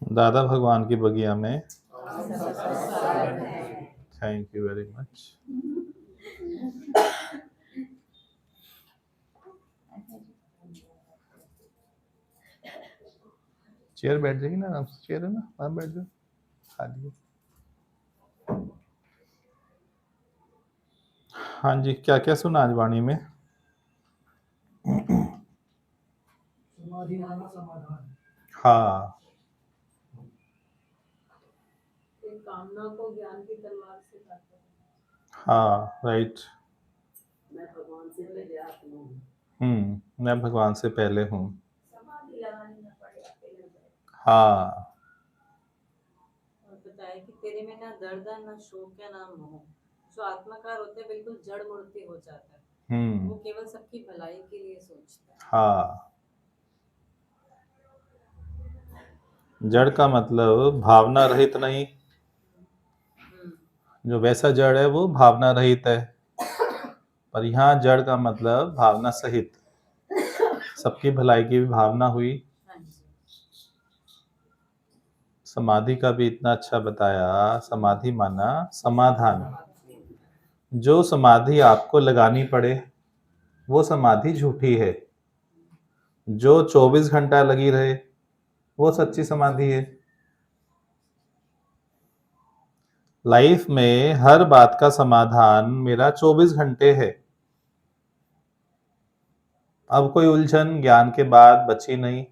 दादा भगवान की बगिया में thank you very much. Chair बैठ जाएगी ना, आराम से चेयर है ना, वहां बैठ जाओ खाली। हाँ जी, क्या क्या सुना आज वाणी में? समाधि माना समाधान। हाँ, कामना को ज्ञान की तलवार से काटते हैं। हाँ राइट। मैं भगवान से पहले आत्मा हूँ। मैं भगवान से पहले हूँ। समाधि लगानी ना पड़े, आपे लग जाए। हाँ, और बताया कि तेरे में ना दर्द है ना शोक है ना मोह। जो आत्माकार होते हैं बिल्कुल जड़ मूर्ति हो जाता है। वो केवल सबकी भलाई के लिए सोचता है। हाँ, जड़ का मतलब भावना रहित नहीं। जो वैसा जड़ है वो भावना रहित है, पर यहाँ जड़ का मतलब भावना सहित। सबकी भलाई की भी भावना हुई। समाधि का भी इतना अच्छा बताया। समाधि माना समाधान। जो समाधि आपको लगानी पड़े वो समाधि झूठी है। जो 24 घंटा लगी रहे वो सच्ची समाधि है। लाइफ में हर बात का समाधान मेरा 24 घंटे है। अब कोई उलझन ज्ञान के बाद बची नहीं,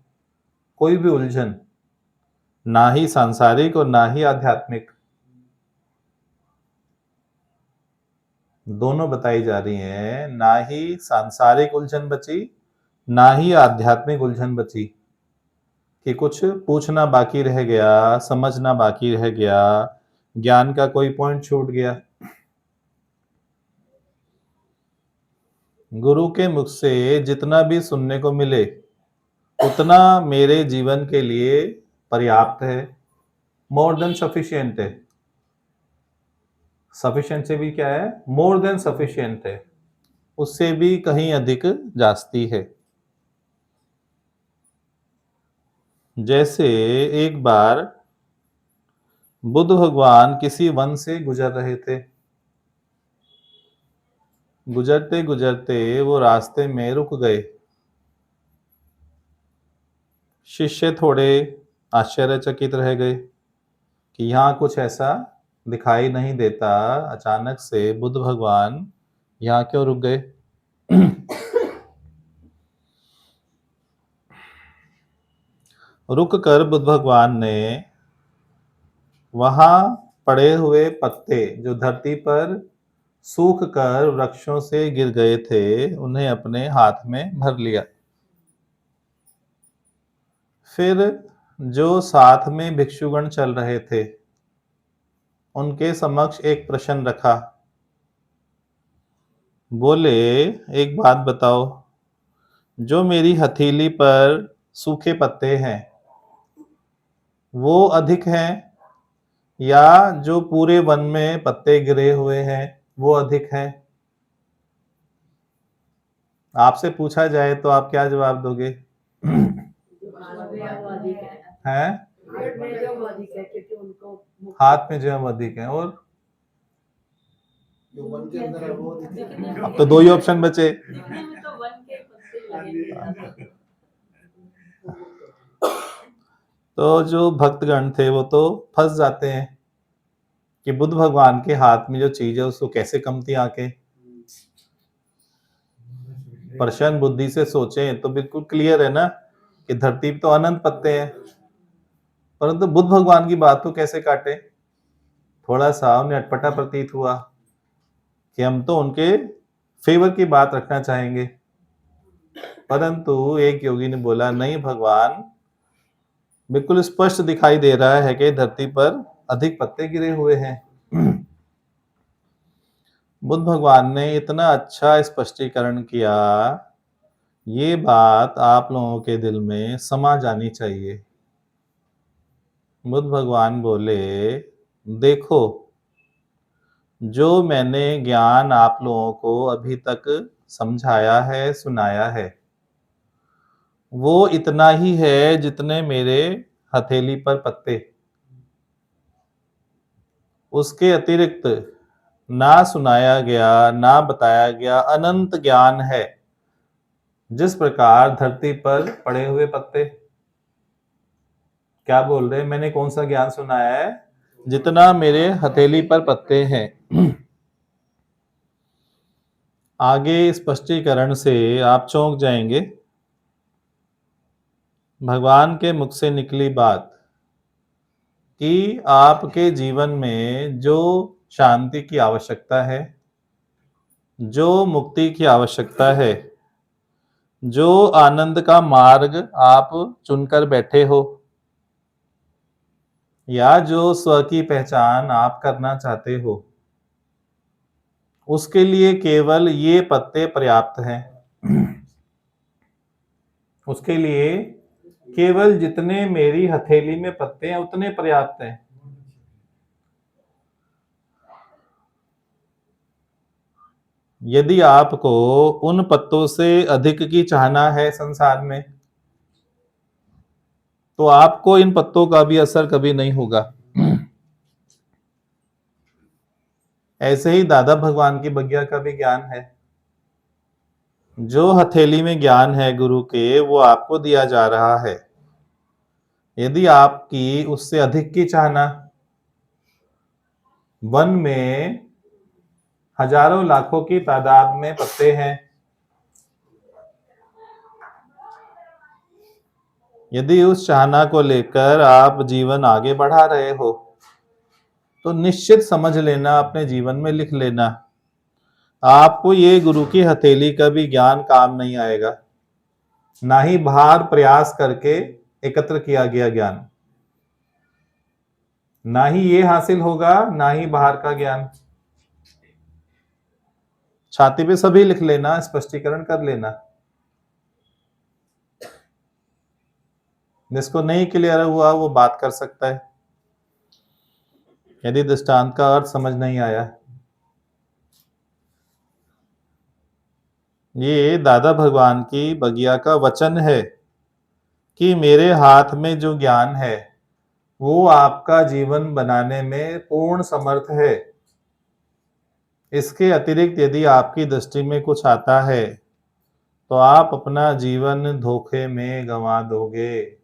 कोई भी उलझन, ना ही सांसारिक और ना ही आध्यात्मिक। दोनों बताई जा रही हैं। ना ही सांसारिक उलझन बची, ना ही आध्यात्मिक उलझन बची कि कुछ पूछना बाकी रह गया, समझना बाकी रह गया, ज्ञान का कोई पॉइंट छूट गया। गुरु के मुख से जितना भी सुनने को मिले उतना मेरे जीवन के लिए पर्याप्त है, मोर देन सफिशिएंट है। सफिशिएंट से भी क्या है, मोर देन सफिशिएंट है, उससे भी कहीं अधिक जास्ती है। जैसे एक बार बुद्ध भगवान किसी वन से गुजर रहे थे। गुजरते गुजरते वो रास्ते में रुक गए। शिष्य थोड़े आश्चर्यचकित रह गए कि यहाँ कुछ ऐसा दिखाई नहीं देता। अचानक से बुद्ध भगवान यहाँ क्यों रुक गए? रुक कर बुद्ध भगवान ने वहां पड़े हुए पत्ते जो धरती पर सूख कर वृक्षों से गिर गए थे उन्हें अपने हाथ में भर लिया। फिर जो साथ में भिक्षुगण चल रहे थे उनके समक्ष एक प्रश्न रखा। बोले, एक बात बताओ, जो मेरी हथेली पर सूखे पत्ते हैं वो अधिक हैं या जो पूरे वन में पत्ते गिरे हुए हैं वो अधिक हैं? आपसे पूछा जाए तो आप क्या जवाब दोगे? हैं? हाथ में जो है वो अधिक है। और जो वन के अंदर है वो अब तो दो ही ऑप्शन बचे। तो वन के पत्ते लगेंगे। तो जो भक्तगण थे वो तो फंस जाते हैं कि बुद्ध भगवान के हाथ में जो चीज है उसको कैसे कमती आके। प्रश्न बुद्धि से सोचें तो बिल्कुल क्लियर है ना कि धरती पे तो अनंत पत्ते हैं, परंतु बुद्ध भगवान की बात को कैसे काटे? थोड़ा सा उन्हें अटपटा प्रतीत हुआ कि हम तो उनके फेवर की बात रखना चाहेंगे, परंतु एक योगी ने बोला, नहीं भगवान, बिल्कुल स्पष्ट दिखाई दे रहा है कि धरती पर अधिक पत्ते गिरे हुए हैं। बुद्ध भगवान ने इतना अच्छा स्पष्टीकरण किया, ये बात आप लोगों के दिल में समा जानी चाहिए। बुद्ध भगवान बोले, देखो, जो मैंने ज्ञान आप लोगों को अभी तक समझाया है, सुनाया है, वो इतना ही है जितने मेरे हथेली पर पत्ते। उसके अतिरिक्त ना सुनाया गया, ना बताया गया अनंत ज्ञान है। जिस प्रकार धरती पर पड़े हुए पत्ते, क्या बोल रहे हैं, मैंने कौन सा ज्ञान सुनाया है? जितना मेरे हथेली पर पत्ते हैं। आगे स्पष्टीकरण से आप चौंक जाएंगे। भगवान के मुख से निकली बात कि आपके जीवन में जो शांति की आवश्यकता है, जो मुक्ति की आवश्यकता है, जो आनंद का मार्ग आप चुनकर बैठे हो, या जो स्व की पहचान आप करना चाहते हो, उसके लिए केवल ये पत्ते पर्याप्त हैं। उसके लिए केवल जितने मेरी हथेली में पत्ते हैं उतने पर्याप्त हैं। यदि आपको उन पत्तों से अधिक की चाहना है संसार में, तो आपको इन पत्तों का भी असर कभी नहीं होगा। ऐसे ही दादा भगवान की बगिया का भी ज्ञान है। जो हथेली में ज्ञान है गुरु के, वो आपको दिया जा रहा है। यदि आपकी उससे अधिक की चाहना, वन में हजारों लाखों की तादाद में पत्ते हैं, यदि उस चाहना को लेकर आप जीवन आगे बढ़ा रहे हो, तो निश्चित समझ लेना, अपने जीवन में लिख लेना, आपको ये गुरु की हथेली का भी ज्ञान काम नहीं आएगा। ना ही बाहर प्रयास करके एकत्र किया गया ज्ञान, ना ही ये हासिल होगा, ना ही बाहर का ज्ञान। छाती पे सभी लिख लेना, स्पष्टीकरण कर लेना। जिसको नहीं क्लियर हुआ वो बात कर सकता है, यदि दृष्टांत का अर्थ समझ नहीं आया। ये दादा भगवान की बगिया का वचन है कि मेरे हाथ में जो ज्ञान है वो आपका जीवन बनाने में पूर्ण समर्थ है। इसके अतिरिक्त यदि आपकी दृष्टि में कुछ आता है तो आप अपना जीवन धोखे में गंवा दोगे,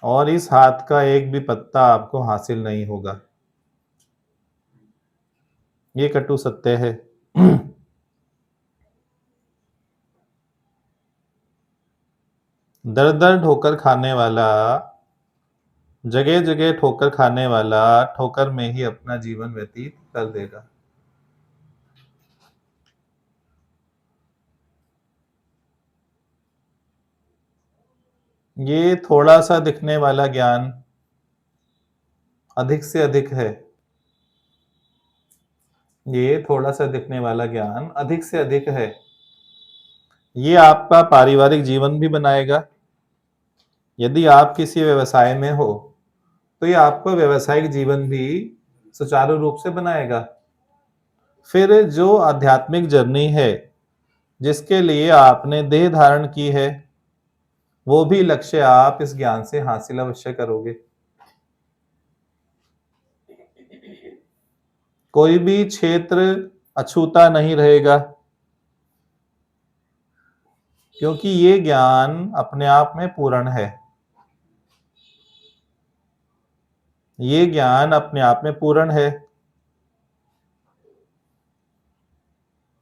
और इस हाथ का एक भी पत्ता आपको हासिल नहीं होगा। ये कटु सत्य है। दर दर ठोकर खाने वाला, जगह जगह ठोकर खाने वाला ठोकर में ही अपना जीवन व्यतीत कर देगा। ये थोड़ा सा दिखने वाला ज्ञान अधिक से अधिक है। ये थोड़ा सा दिखने वाला ज्ञान अधिक से अधिक है। ये आपका पारिवारिक जीवन भी बनाएगा। यदि आप किसी व्यवसाय में हो तो ये आपका व्यवसायिक जीवन भी सुचारू रूप से बनाएगा। फिर जो आध्यात्मिक जर्नी है जिसके लिए आपने देह धारण की है, वो भी लक्ष्य आप इस ज्ञान से हासिल अवश्य करोगे। कोई भी क्षेत्र अछूता नहीं रहेगा, क्योंकि ये ज्ञान अपने आप में पूर्ण है। ये ज्ञान अपने आप में पूर्ण है।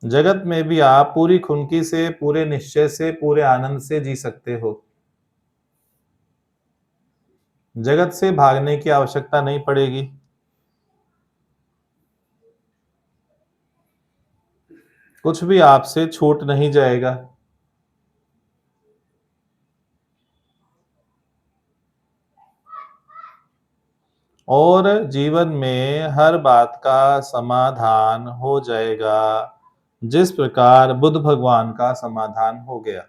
जगत में भी आप पूरी खुनकी से, पूरे निश्चय से, पूरे आनंद से जी सकते हो। जगत से भागने की आवश्यकता नहीं पड़ेगी। कुछ भी आपसे छूट नहीं जाएगा। और जीवन में हर बात का समाधान हो जाएगा, जिस प्रकार बुद्ध भगवान का समाधान हो गया।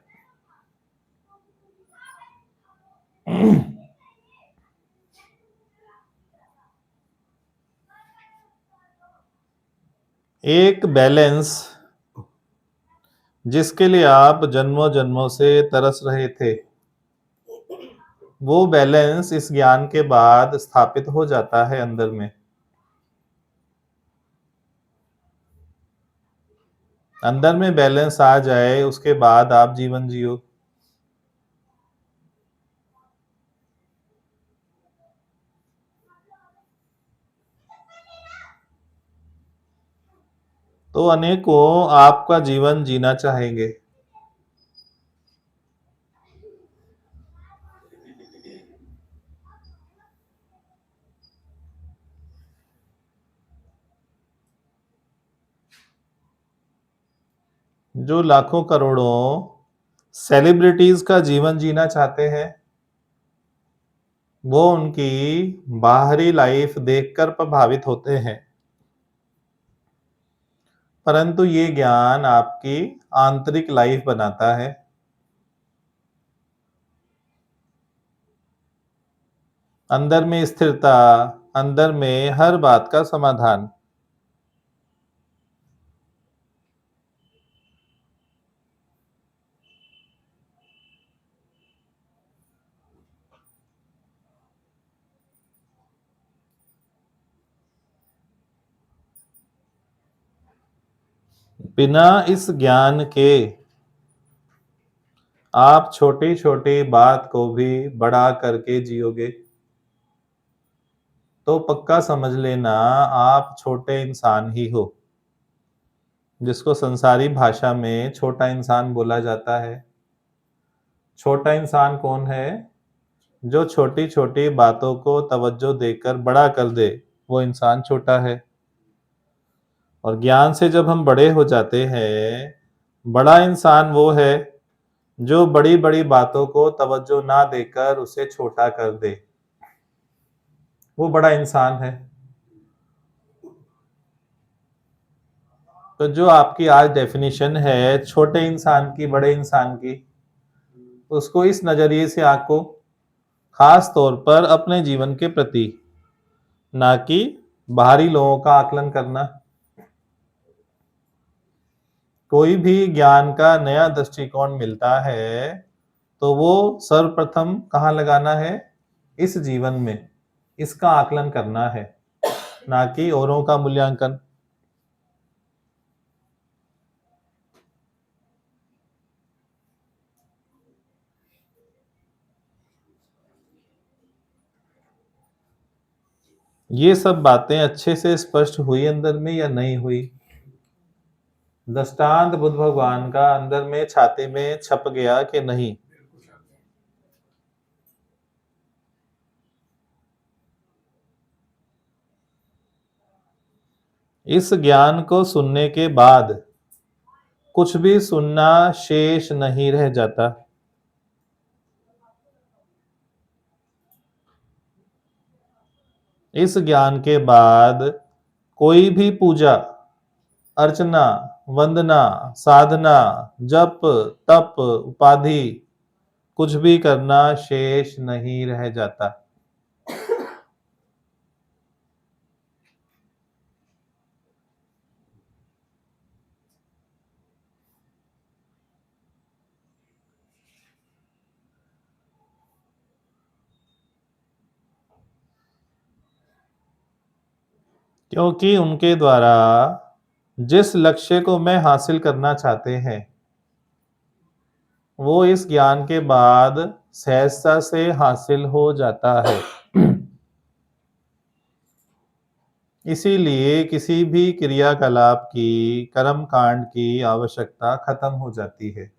एक बैलेंस जिसके लिए आप जन्मों जन्मों से तरस रहे थे, वो बैलेंस इस ज्ञान के बाद स्थापित हो जाता है अंदर में। अंदर में बैलेंस आ जाए, उसके बाद आप जीवन जियो। तो अनेकों आपका जीवन जीना चाहेंगे। जो लाखों करोड़ों सेलिब्रिटीज का जीवन जीना चाहते हैं, वो उनकी बाहरी लाइफ देखकर प्रभावित होते हैं, परंतु ये ज्ञान आपकी आंतरिक लाइफ बनाता है। अंदर में स्थिरता, अंदर में हर बात का समाधान। बिना इस ज्ञान के आप छोटी छोटी बात को भी बड़ा करके जियोगे, तो पक्का समझ लेना आप छोटे इंसान ही हो, जिसको संसारी भाषा में छोटा इंसान बोला जाता है। छोटा इंसान कौन है? जो छोटी छोटी बातों को तवज्जो देकर बड़ा कर दे, वो इंसान छोटा है। और ज्ञान से जब हम बड़े हो जाते हैं, बड़ा इंसान वो है जो बड़ी बड़ी बातों को तवज्जो ना देकर उसे छोटा कर दे, वो बड़ा इंसान है। तो जो आपकी आज डेफिनेशन है छोटे इंसान की, बड़े इंसान की, उसको इस नजरिए से आंको, खास तौर पर अपने जीवन के प्रति, ना कि बाहरी लोगों का आकलन करना। कोई भी ज्ञान का नया दृष्टिकोण मिलता है, तो वो सर्वप्रथम कहाँ लगाना है? इस जीवन में इसका आकलन करना है, ना कि औरों का मूल्यांकन। ये सब बातें अच्छे से स्पष्ट हुई अंदर में या नहीं हुई? दृष्टांत बुद्ध भगवान का अंदर में छाती में छप गया कि नहीं? इस ज्ञान को सुनने के बाद कुछ भी सुनना शेष नहीं रह जाता। इस ज्ञान के बाद कोई भी पूजा, अर्चना, वंदना, साधना, जप, तप, उपाधि, कुछ भी करना शेष नहीं रह जाता। क्योंकि उनके द्वारा जिस लक्ष्य को मैं हासिल करना चाहते हैं, वो इस ज्ञान के बाद सहजता से हासिल हो जाता है। इसीलिए किसी भी क्रियाकलाप की, कर्म कांड की आवश्यकता खत्म हो जाती है।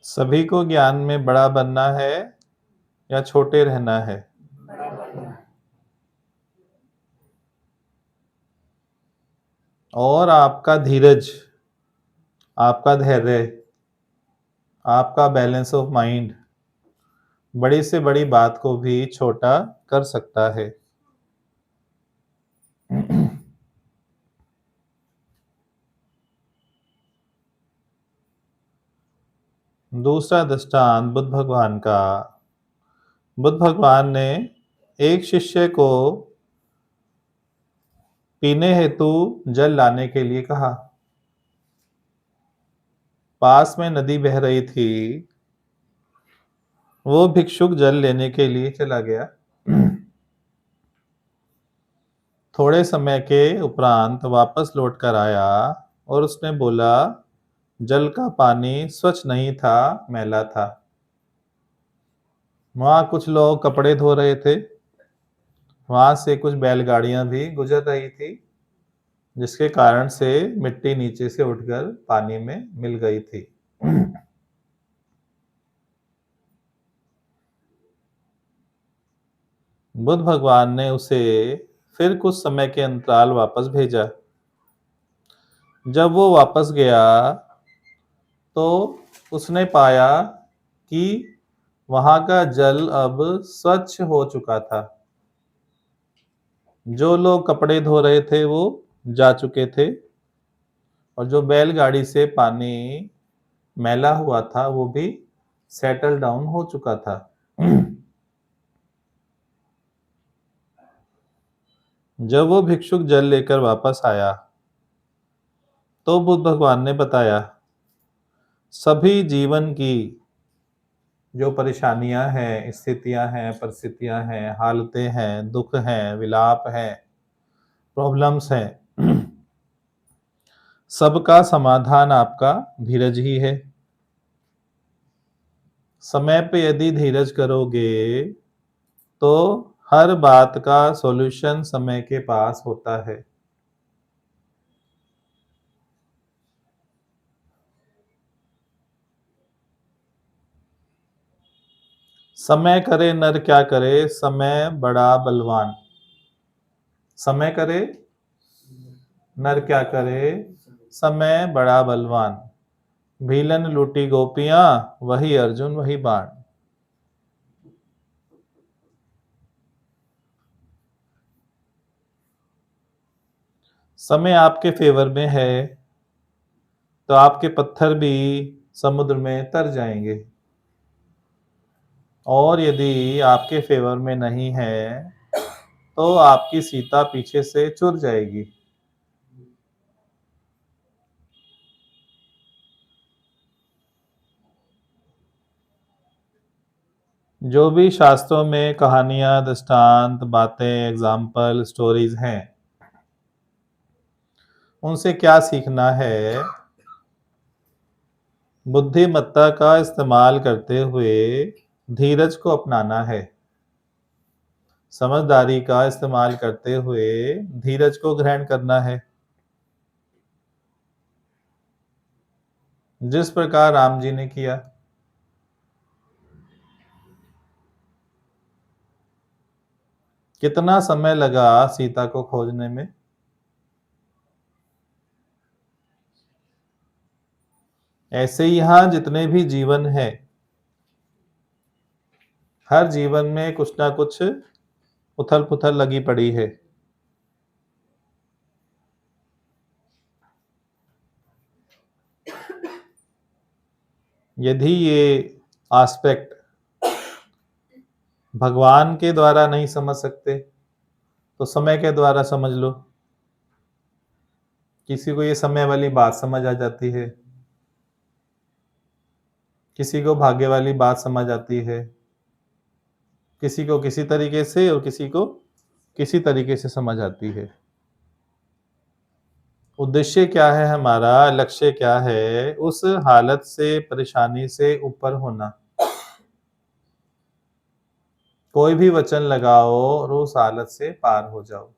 सभी को ज्ञान में बड़ा बनना है या छोटे रहना है? और आपका धीरज, आपका धैर्य, आपका बैलेंस ऑफ माइंड बड़ी से बड़ी बात को भी छोटा कर सकता है। दूसरा दृष्टांत बुद्ध भगवान का। बुद्ध भगवान ने एक शिष्य को पीने हेतु जल लाने के लिए कहा। पास में नदी बह रही थी। वो भिक्षुक जल लेने के लिए चला गया। थोड़े समय के उपरांत वापस लौटकर आया और उसने बोला, जल का पानी स्वच्छ नहीं था, मैला था। वहां कुछ लोग कपड़े धो रहे थे। वहां से कुछ बैलगाड़ियां भी गुजर रही थी, जिसके कारण से मिट्टी नीचे से उठकर पानी में मिल गई थी। बुद्ध भगवान ने उसे फिर कुछ समय के अंतराल वापस भेजा। जब वो वापस गया तो उसने पाया कि वहां का जल अब स्वच्छ हो चुका था। जो लोग कपड़े धो रहे थे वो जा चुके थे और जो बैलगाड़ी से पानी मैला हुआ था वो भी सेटल डाउन हो चुका था। जब वो भिक्षुक जल लेकर वापस आया तो बुद्ध भगवान ने बताया, सभी जीवन की जो परेशानियां हैं, स्थितियां हैं, परिस्थितियां हैं, हालतें हैं, दुख हैं, विलाप हैं, प्रॉब्लम्स हैं, सबका समाधान आपका धीरज ही है। समय पे यदि धीरज करोगे तो हर बात का सॉल्यूशन समय के पास होता है। समय करे नर क्या करे, समय बड़ा बलवान। समय करे नर क्या करे, समय बड़ा बलवान। भीलन लूटी गोपियां, वही अर्जुन वही बाण। समय आपके फेवर में है तो आपके पत्थर भी समुद्र में तर जाएंगे, और यदि आपके फेवर में नहीं है तो आपकी सीता पीछे से चुर जाएगी। जो भी शास्त्रों में कहानियां, दृष्टांत, बातें, एग्जाम्पल, स्टोरीज हैं, उनसे क्या सीखना है? बुद्धिमत्ता का इस्तेमाल करते हुए धीरज को अपनाना है। समझदारी का इस्तेमाल करते हुए धीरज को ग्रहण करना है। जिस प्रकार राम जी ने किया। कितना समय लगा सीता को खोजने में? ऐसे ही यहां जितने भी जीवन है, हर जीवन में कुछ ना कुछ उथल पुथल लगी पड़ी है। यदि ये एस्पेक्ट भगवान के द्वारा नहीं समझ सकते तो समय के द्वारा समझ लो। किसी को ये समय वाली बात समझ आ जाती है, किसी को भाग्य वाली बात समझ आती है, किसी को किसी तरीके से और किसी को किसी तरीके से समझ आती है। उद्देश्य क्या है हमारा, लक्ष्य क्या है? उस हालत से, परेशानी से ऊपर होना। कोई भी वचन लगाओ और उस हालत से पार हो जाओ।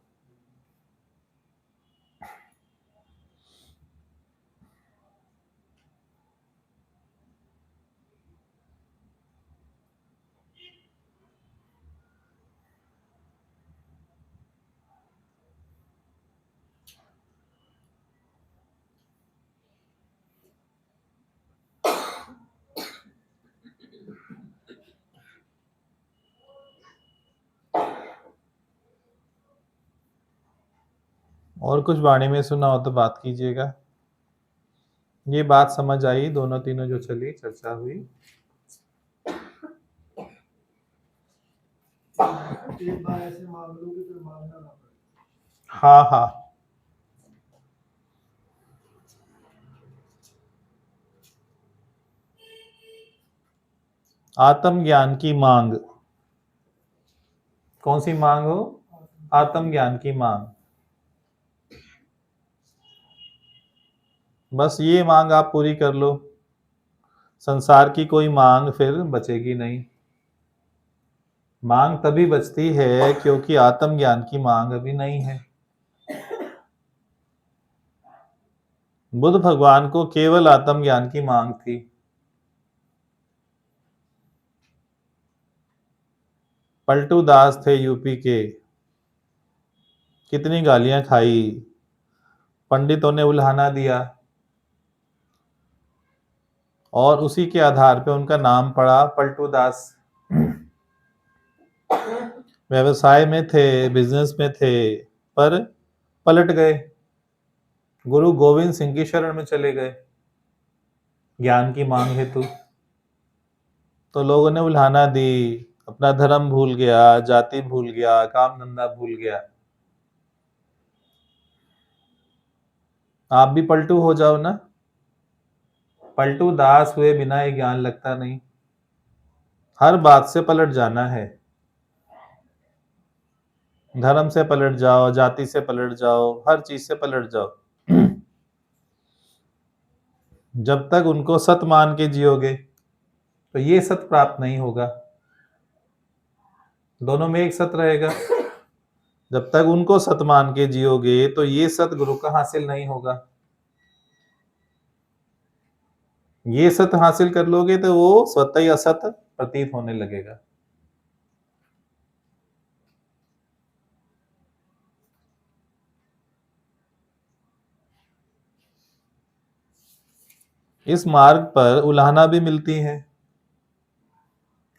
और कुछ वाणी में सुना हो तो बात कीजिएगा। ये बात समझ आई दोनों तीनों जो चली चर्चा हुई? एक बार ऐसे मांग लो कि फिर मांगना ना पड़े। हाँ हाँ। आत्मज्ञान की मांग। कौन सी मांग हो? आत्मज्ञान की मांग। बस ये मांग आप पूरी कर लो, संसार की कोई मांग फिर बचेगी नहीं। मांग तभी बचती है क्योंकि आत्मज्ञान की मांग अभी नहीं है। बुद्ध भगवान को केवल आत्मज्ञान की मांग थी। पलटू दास थे यूपी के, कितनी गालियां खाई, पंडितों ने उल्हाना दिया और उसी के आधार पे उनका नाम पड़ा पलटू दास। व्यवसाय में थे, बिजनेस में थे, पर पलट गए, गुरु गोविंद सिंह की शरण में चले गए ज्ञान की मांग हेतु। तो लोगों ने उल्हाना दी, अपना धर्म भूल गया, जाति भूल गया, काम धंधा भूल गया। आप भी पलटू हो जाओ ना। पलटू दास हुए बिना ये ज्ञान लगता नहीं। हर बात से पलट जाना है, धर्म से पलट जाओ, जाति से पलट जाओ, हर चीज से पलट जाओ। जब तक उनको सत मान के जियोगे तो ये सत प्राप्त नहीं होगा। दोनों में एक सत रहेगा। जब तक उनको सत मान के जियोगे तो ये सत गुरु का हासिल नहीं होगा। ये सत हासिल कर लोगे तो वो स्वतः ही असत प्रतीत होने लगेगा। इस मार्ग पर उलाहना भी मिलती है।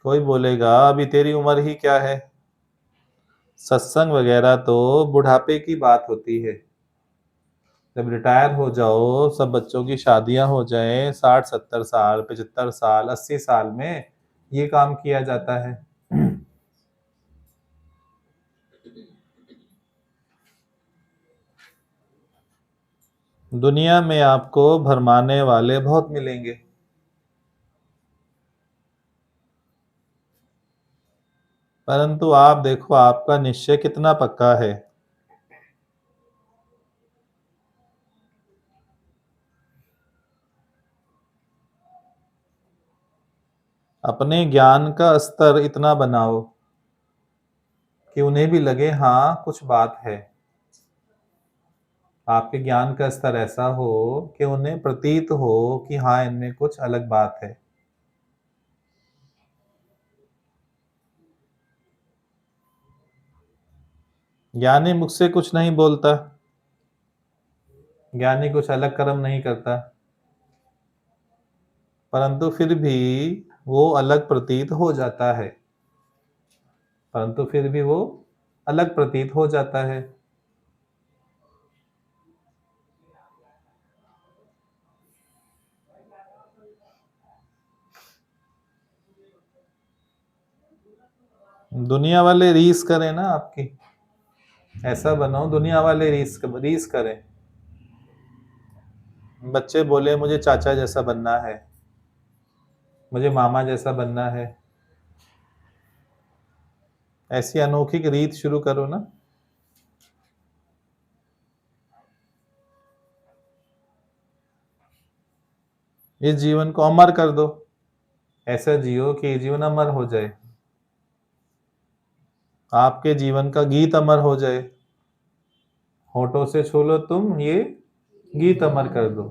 कोई बोलेगा अभी तेरी उम्र ही क्या है, सत्संग वगैरह तो बुढ़ापे की बात होती है। जब रिटायर हो जाओ, सब बच्चों की शादियां हो जाए, 60-70 साल, 75 साल, 80 साल में ये काम किया जाता है। दुनिया में आपको भरमाने वाले बहुत मिलेंगे, परंतु आप देखो आपका निश्चय कितना पक्का है। अपने ज्ञान का स्तर इतना बनाओ कि उन्हें भी लगे हाँ कुछ बात है। आपके ज्ञान का स्तर ऐसा हो कि उन्हें प्रतीत हो कि हाँ इनमें कुछ अलग बात है। ज्ञानी मुझसे कुछ नहीं बोलता, ज्ञानी कुछ अलग कर्म नहीं करता, परंतु फिर भी वो अलग प्रतीत हो जाता है। परंतु फिर भी वो अलग प्रतीत हो जाता है। दुनिया वाले रीस करें ना आपकी, ऐसा बनाओ दुनिया वाले रीस करें। बच्चे बोले मुझे चाचा जैसा बनना है, मुझे मामा जैसा बनना है, ऐसी अनोखी रीत शुरू करो ना। इस जीवन को अमर कर दो, ऐसा जियो कि ये जीवन अमर हो जाए, आपके जीवन का गीत अमर हो जाए। होठों से छू लो तुम ये गीत अमर कर दो,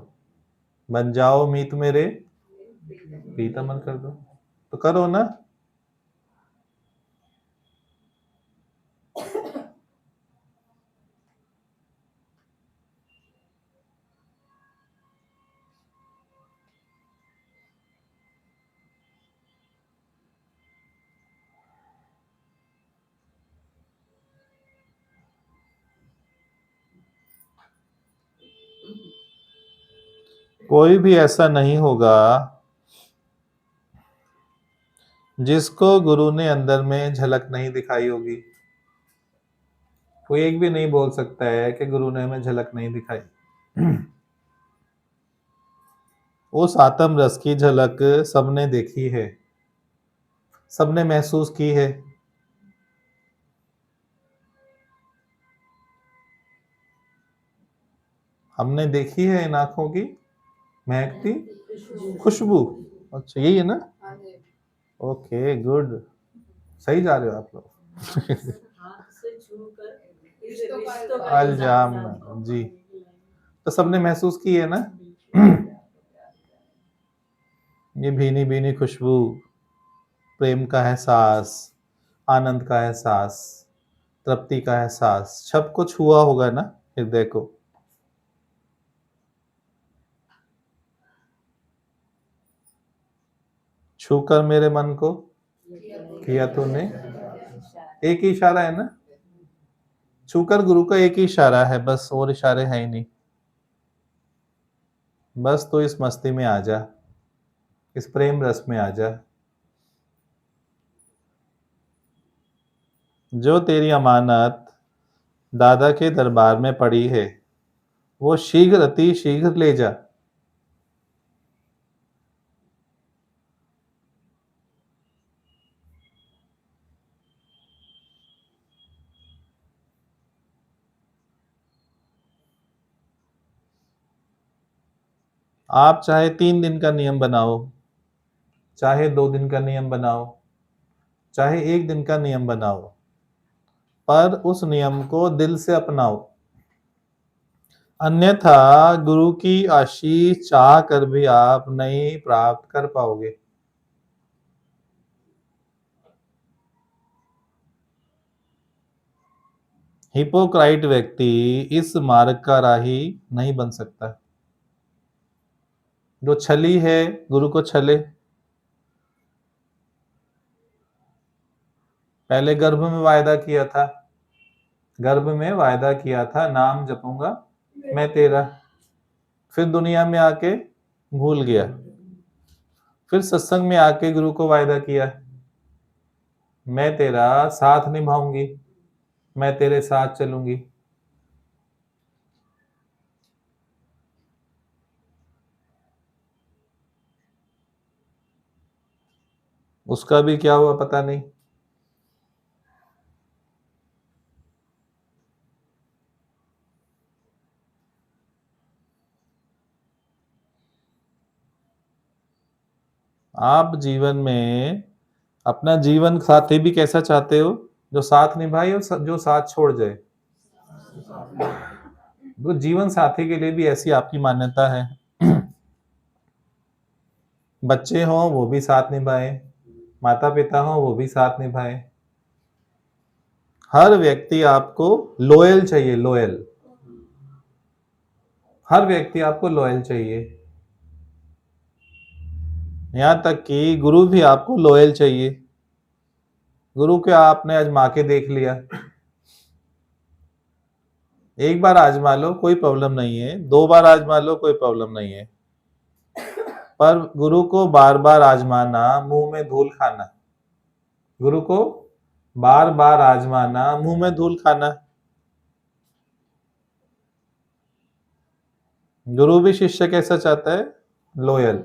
बन जाओ मीत मेरे गीत अमर कर दो। तो करो ना। कोई भी ऐसा नहीं होगा जिसको गुरु ने अंदर में झलक नहीं दिखाई होगी। कोई एक भी नहीं बोल सकता है कि गुरु ने हमें झलक नहीं दिखाई। उस आत्म रस की झलक सबने देखी है, सबने महसूस की है। हमने देखी है इन आंखों की महकती खुशबू। अच्छा यही है ना? ओके गुड, सही जा रहे हो आप लोग। हाथ से छूकर इस रिश्तों का अल्जाम इल्जाम जी, तो सबने महसूस की है ना? ये भीनी भीनी खुशबू, प्रेम का एहसास, आनंद का एहसास, तृप्ति का एहसास, सब कुछ हुआ होगा ना हृदय को। छूकर मेरे मन को किया तूने, एक ही इशारा है ना? छूकर गुरु का एक ही इशारा है, बस और इशारे हैं ही नहीं। बस तो इस मस्ती में आ जा, इस प्रेम रस में आ जा। जो तेरी अमानत दादा के दरबार में पड़ी है वो शीघ्र अति शीघ्र ले जा। आप चाहे 3 दिन का नियम बनाओ, चाहे 2 दिन का नियम बनाओ, चाहे 1 दिन का नियम बनाओ, पर उस नियम को दिल से अपनाओ। अन्यथा गुरु की आशीष चाह कर भी आप नहीं प्राप्त कर पाओगे। हिपोक्राइट व्यक्ति इस मार्ग का राही नहीं बन सकता। जो छली है गुरु को छले। पहले गर्भ में वायदा किया था, गर्भ में वायदा किया था नाम जपूंगा मैं तेरा, फिर दुनिया में आके भूल गया, फिर सत्संग में आके गुरु को वायदा किया मैं तेरा साथ निभाऊंगी, मैं तेरे साथ चलूंगी। उसका भी क्या हुआ पता नहीं। आप जीवन में अपना जीवन साथी भी कैसा चाहते हो? जो साथ निभाए और जो साथ छोड़ जाए। तो जीवन साथी के लिए भी ऐसी आपकी मान्यता है। बच्चे हों वो भी साथ निभाए, माता पिता हों वो भी साथ निभाए। हर व्यक्ति आपको लॉयल चाहिए, लॉयल। हर व्यक्ति आपको लॉयल चाहिए। यहां तक कि गुरु भी आपको लॉयल चाहिए। गुरु के आपने आजमा के देख लिया, एक बार आजमा लो कोई प्रॉब्लम नहीं है, 2 बार आजमा लो कोई प्रॉब्लम नहीं है, पर गुरु को बार बार आजमाना मुंह में धूल खाना। गुरु को बार बार आजमाना मुंह में धूल खाना। गुरु भी शिष्य कैसा चाहता है? लॉयल।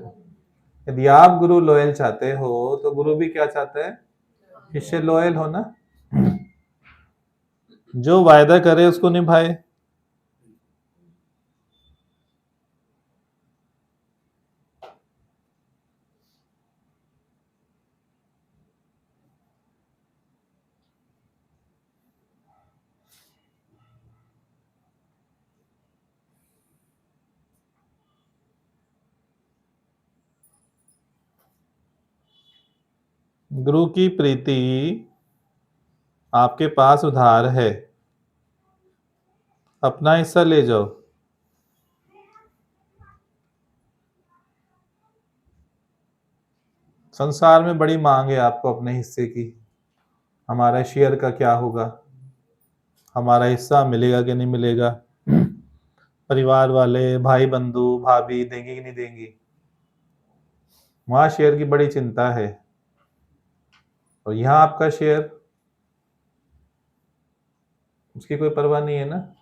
यदि आप गुरु लॉयल चाहते हो तो गुरु भी क्या चाहता है? शिष्य लॉयल हो ना। जो वायदा करे उसको निभाए। गुरु की प्रीति आपके पास उधार है, अपना हिस्सा ले जाओ। संसार में बड़ी मांग है आपको अपने हिस्से की। हमारा शेयर का क्या होगा, हमारा हिस्सा मिलेगा कि नहीं मिलेगा। परिवार वाले, भाई बंधु, भाभी देंगी कि नहीं देंगी, वहां शेयर की बड़ी चिंता है। और यहाँ आपका शेयर, उसकी कोई परवाह नहीं है ना।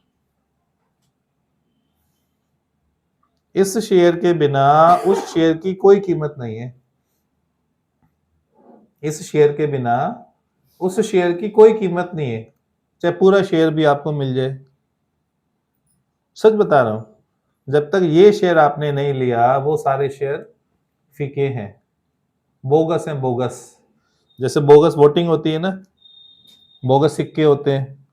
इस शेयर के बिना उस शेयर की कोई कीमत नहीं है। इस शेयर के बिना उस शेयर की कोई कीमत नहीं है, चाहे पूरा शेयर भी आपको मिल जाए। सच बता रहा हूं, जब तक ये शेयर आपने नहीं लिया, वो सारे शेयर फीके हैं, बोगस हैं, बोगस। जैसे बोगस वोटिंग होती है ना, बोगस सिक्के होते हैं,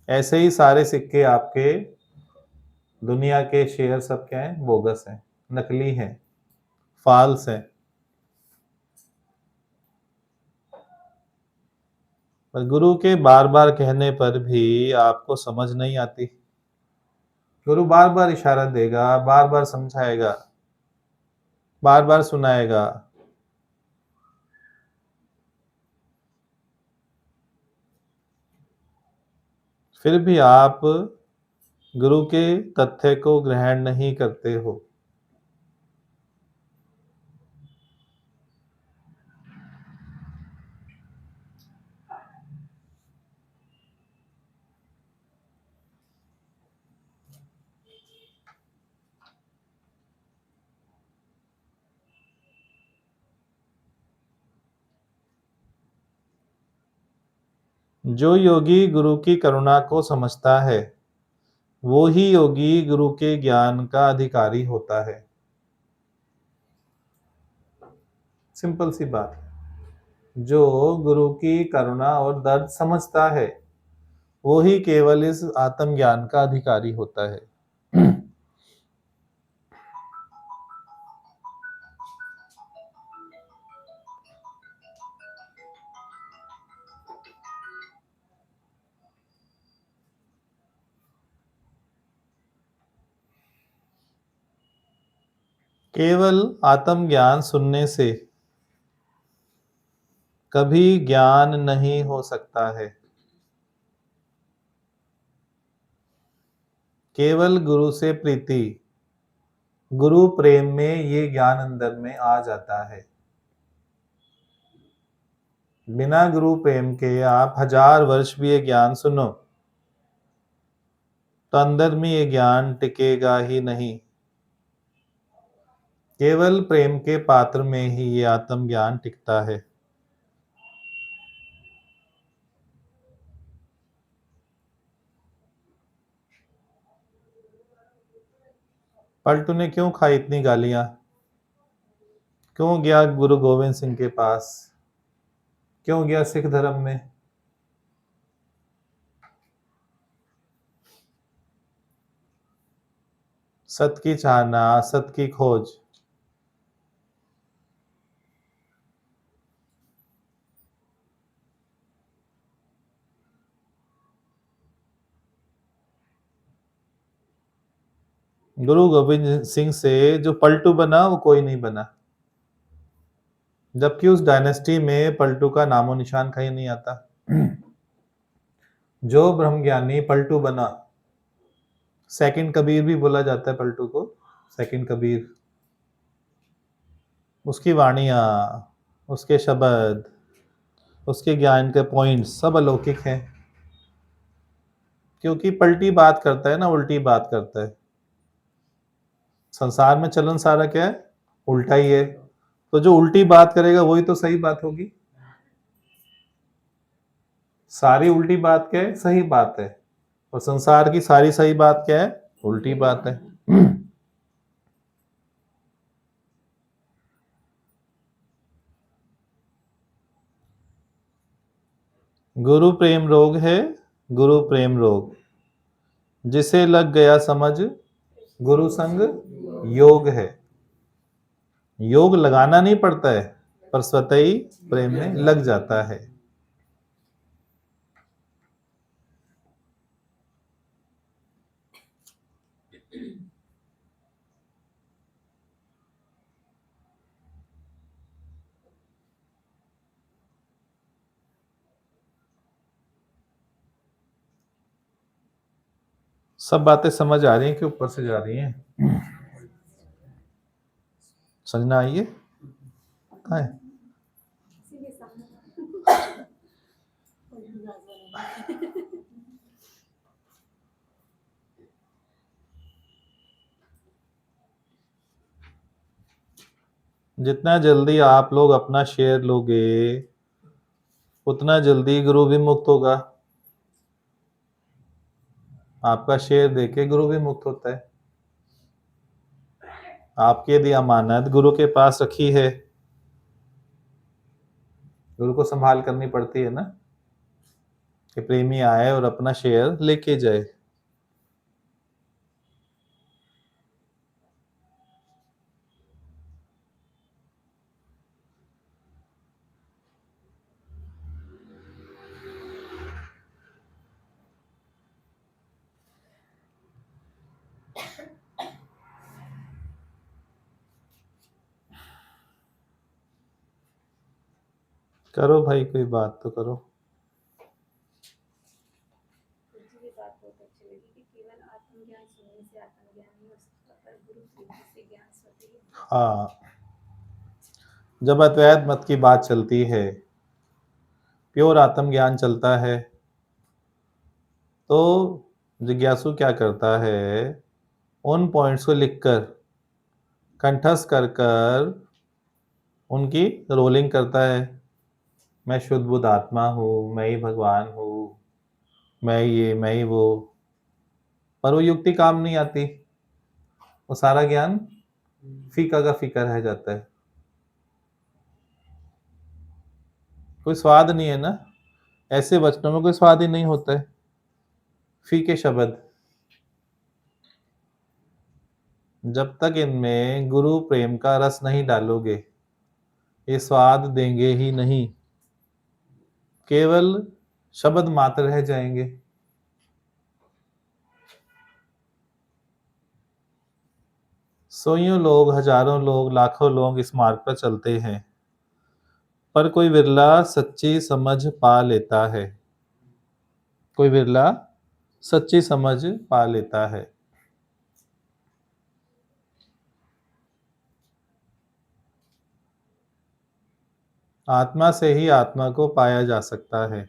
ऐसे ही सारे सिक्के आपके, दुनिया के शेयर सब क्या हैं? बोगस हैं, नकली हैं, फाल्स हैं। पर गुरु के बार बार कहने पर भी आपको समझ नहीं आती। गुरु बार बार इशारा देगा, बार बार समझाएगा, बार बार सुनाएगा, फिर भी आप गुरु के तथ्य को ग्रहण नहीं करते हो। जो योगी गुरु की करुणा को समझता है, वो ही योगी गुरु के ज्ञान का अधिकारी होता है। सिंपल सी बात है। जो गुरु की करुणा और दर्द समझता है, वो ही केवल इस आत्म ज्ञान का अधिकारी होता है। केवल आत्म ज्ञान सुनने से कभी ज्ञान नहीं हो सकता है। केवल गुरु से प्रीति, गुरु प्रेम में ये ज्ञान अंदर में आ जाता है। बिना गुरु प्रेम के आप 1000 वर्ष भी ये ज्ञान सुनो, तो अंदर में ये ज्ञान टिकेगा ही नहीं। केवल प्रेम के पात्र में ही ये आत्म ज्ञान टिकता है। पलटू ने क्यों खाई इतनी गालियां? क्यों गया गुरु गोविंद सिंह के पास? क्यों गया सिख धर्म में? सत की चाहना, सत की खोज। गुरु गोविंद सिंह से जो पलटू बना, वो कोई नहीं बना। जबकि उस डायनेस्टी में पलटू का नामो निशान कहीं नहीं आता। जो ब्रह्मज्ञानी पलटू बना, सेकंड कबीर भी बोला जाता है पलटू को, सेकंड कबीर। उसकी वाणियां, उसके शब्द, उसके ज्ञान के पॉइंट्स सब अलौकिक हैं। क्योंकि पलटी बात करता है ना, उल्टी बात करता है। संसार में चलन सारा क्या है? उल्टा ही है। तो जो उल्टी बात करेगा वही तो सही बात होगी। सारी उल्टी बात क्या है? सही बात है। और संसार की सारी सही बात क्या है? उल्टी बात है। गुरु प्रेम रोग है, गुरु प्रेम रोग। जिसे लग गया समझ, गुरु संग योग है। योग लगाना नहीं पड़ता है, पर स्वतः ही प्रेम में लग जाता है। सब बातें समझ आ रही हैं कि ऊपर से जा रही हैं? समझना आई है? कहाँ है? इसीलिए सामने कोई अंदाजा नहीं। जितना जल्दी आप लोग अपना शेयर लोगे उतना जल्दी गुरु भी मुक्त होगा। आपका शेयर देके गुरु भी मुक्त होता है। आपकी यदि अमानत गुरु के पास रखी है, गुरु को संभाल करनी पड़ती है ना, कि प्रेमी आए और अपना शेयर लेके जाए। करो भाई, कोई बात तो करो। मुझे ये बात बहुत अच्छी लगी कि केवल आत्मज्ञान सुनने से आत्मज्ञान नहीं हो सकता, पर गुरु प्रेम से ज्ञान स्वतः ही हो जाता है। हाँ, जब अद्वैत मत की बात चलती है, प्योर आत्मज्ञान चलता है, तो जिज्ञासु क्या करता है, उन पॉइंट्स को लिखकर कंठस्थ कर कर उनकी रोलिंग करता है। मैं शुद्ध बुद्ध आत्मा हूँ, मैं ही भगवान हूँ, मैं ये मैं ही वो। पर वो युक्ति काम नहीं आती, वो सारा ज्ञान फीका का फीका रह जाता है। कोई स्वाद नहीं है ना, ऐसे वचनों में कोई स्वाद ही नहीं होता है, फीके शब्द। जब तक इनमें गुरु प्रेम का रस नहीं डालोगे, ये स्वाद देंगे ही नहीं, केवल शब्द मात्र रह जाएंगे। सौयों लोग, हजारों लोग, लाखों लोग इस मार्ग पर चलते हैं, पर कोई विरला सच्ची समझ पा लेता है। कोई विरला सच्ची समझ पा लेता है। आत्मा से ही आत्मा को पाया जा सकता है।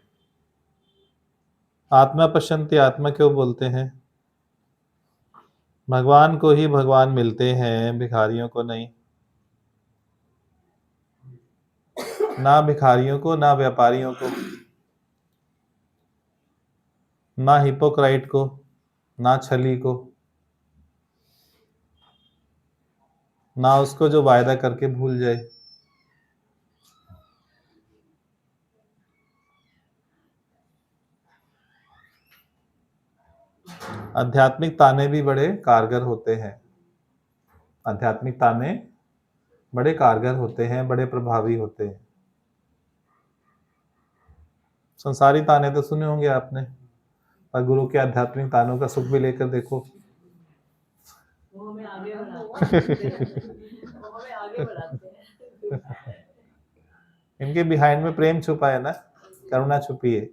आत्मा पश्यन्ति आत्मा क्यों बोलते हैं? भगवान को ही भगवान मिलते हैं, भिखारियों को नहीं। ना भिखारियों को, ना व्यापारियों को, ना हिपोक्राइट को, ना छली को, ना उसको जो वायदा करके भूल जाए। आध्यात्मिक ताने भी बड़े कारगर होते हैं। आध्यात्मिक ताने बड़े कारगर होते हैं, बड़े प्रभावी होते हैं। संसारी ताने तो सुने होंगे आपने, पर गुरु के आध्यात्मिक तानों का सुख भी लेकर देखो। वो हमें आगे बढ़ाते हैं। वो हमें आगे बढ़ाते हैं। इनके बिहाइंड में प्रेम छुपा है ना, करुणा छुपी है,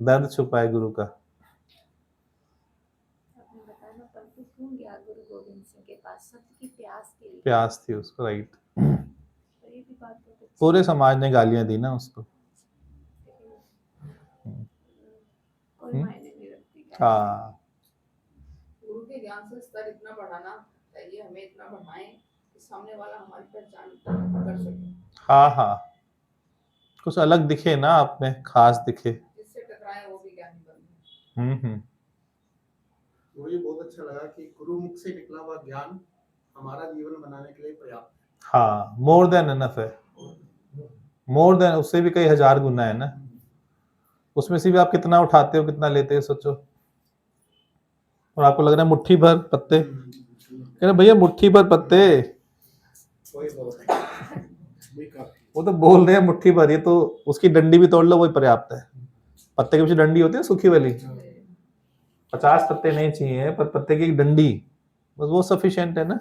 दर्द छुपा है गुरु का। आपने बताया ना, परंतु क्यों गया गुरु गोविंद सिंह के पास? सत्य की प्यास के लिए। प्यास थी उसको, राइट। तो ये भी बात बहुत अच्छी पूरे है। समाज ने गालियां दी ना उसको। कोई मायने नहीं रखती क्या। हाँ, गुरु के ज्ञान से स्तर इतना बढ़ाना चाहिए, हमें इतना बढ़ाएं कि सामने वाला हमारी पहचान कर सके। हाँ, हाँ, कुछ अलग दिखे ना, आप में खास दिखे। जिससे टकराए वो भी ज्ञानी बने। हम्म। मुझे बहुत अच्छा लगा कि गुरु मुख से निकला हुआ ज्ञान हमारा जीवन बनाने के लिए पर्याप्त है। हाँ, मोर देन एनफ है, मोर देन, उससे भी कई हजार गुना है ना। उसमें से भी आप कितना उठाते हो, कितना लेते हो, सोचो। और आपको लग रहा है मुट्ठी भर पत्ते, कह रहे भैया मुट्ठी भर पत्ते। कोई बहुत नहीं काफी। वो तो बोल रहे हैं मुट्ठी भर, ये तो उसकी डंडी भी तोड़ लो वही पर्याप्त है। पत्ते के पीछे डंडी होती है सूखी वाली, 50 पत्ते नहीं चाहिए, पर पत्ते की एक डंडी बस, वो सफिशिएंट है ना।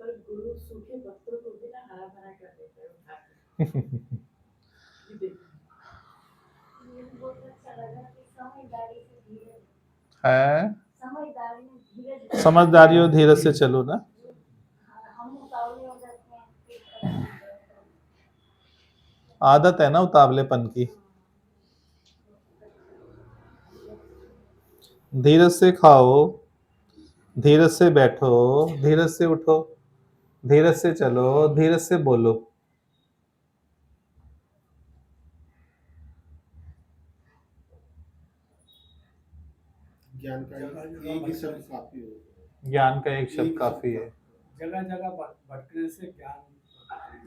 पर गुरु सूखे पत्तों को भी ना हरा भरा कर देते हैं उठा के। ये देखो। मुझे बहुत अच्छा लगा कि समझदारी से है समझदारी और धीरज से चलो ना। आदत है ना उतावलेपन की। धीरज से खाओ, धीरज से बैठो, धीरज से उठो, धीरज से चलो, धीरज से बोलो। ज्ञान का एक ही शब्द काफी हो। ज्ञान का एक शब्द काफी है। जगह जगह भटकने से ज्ञान,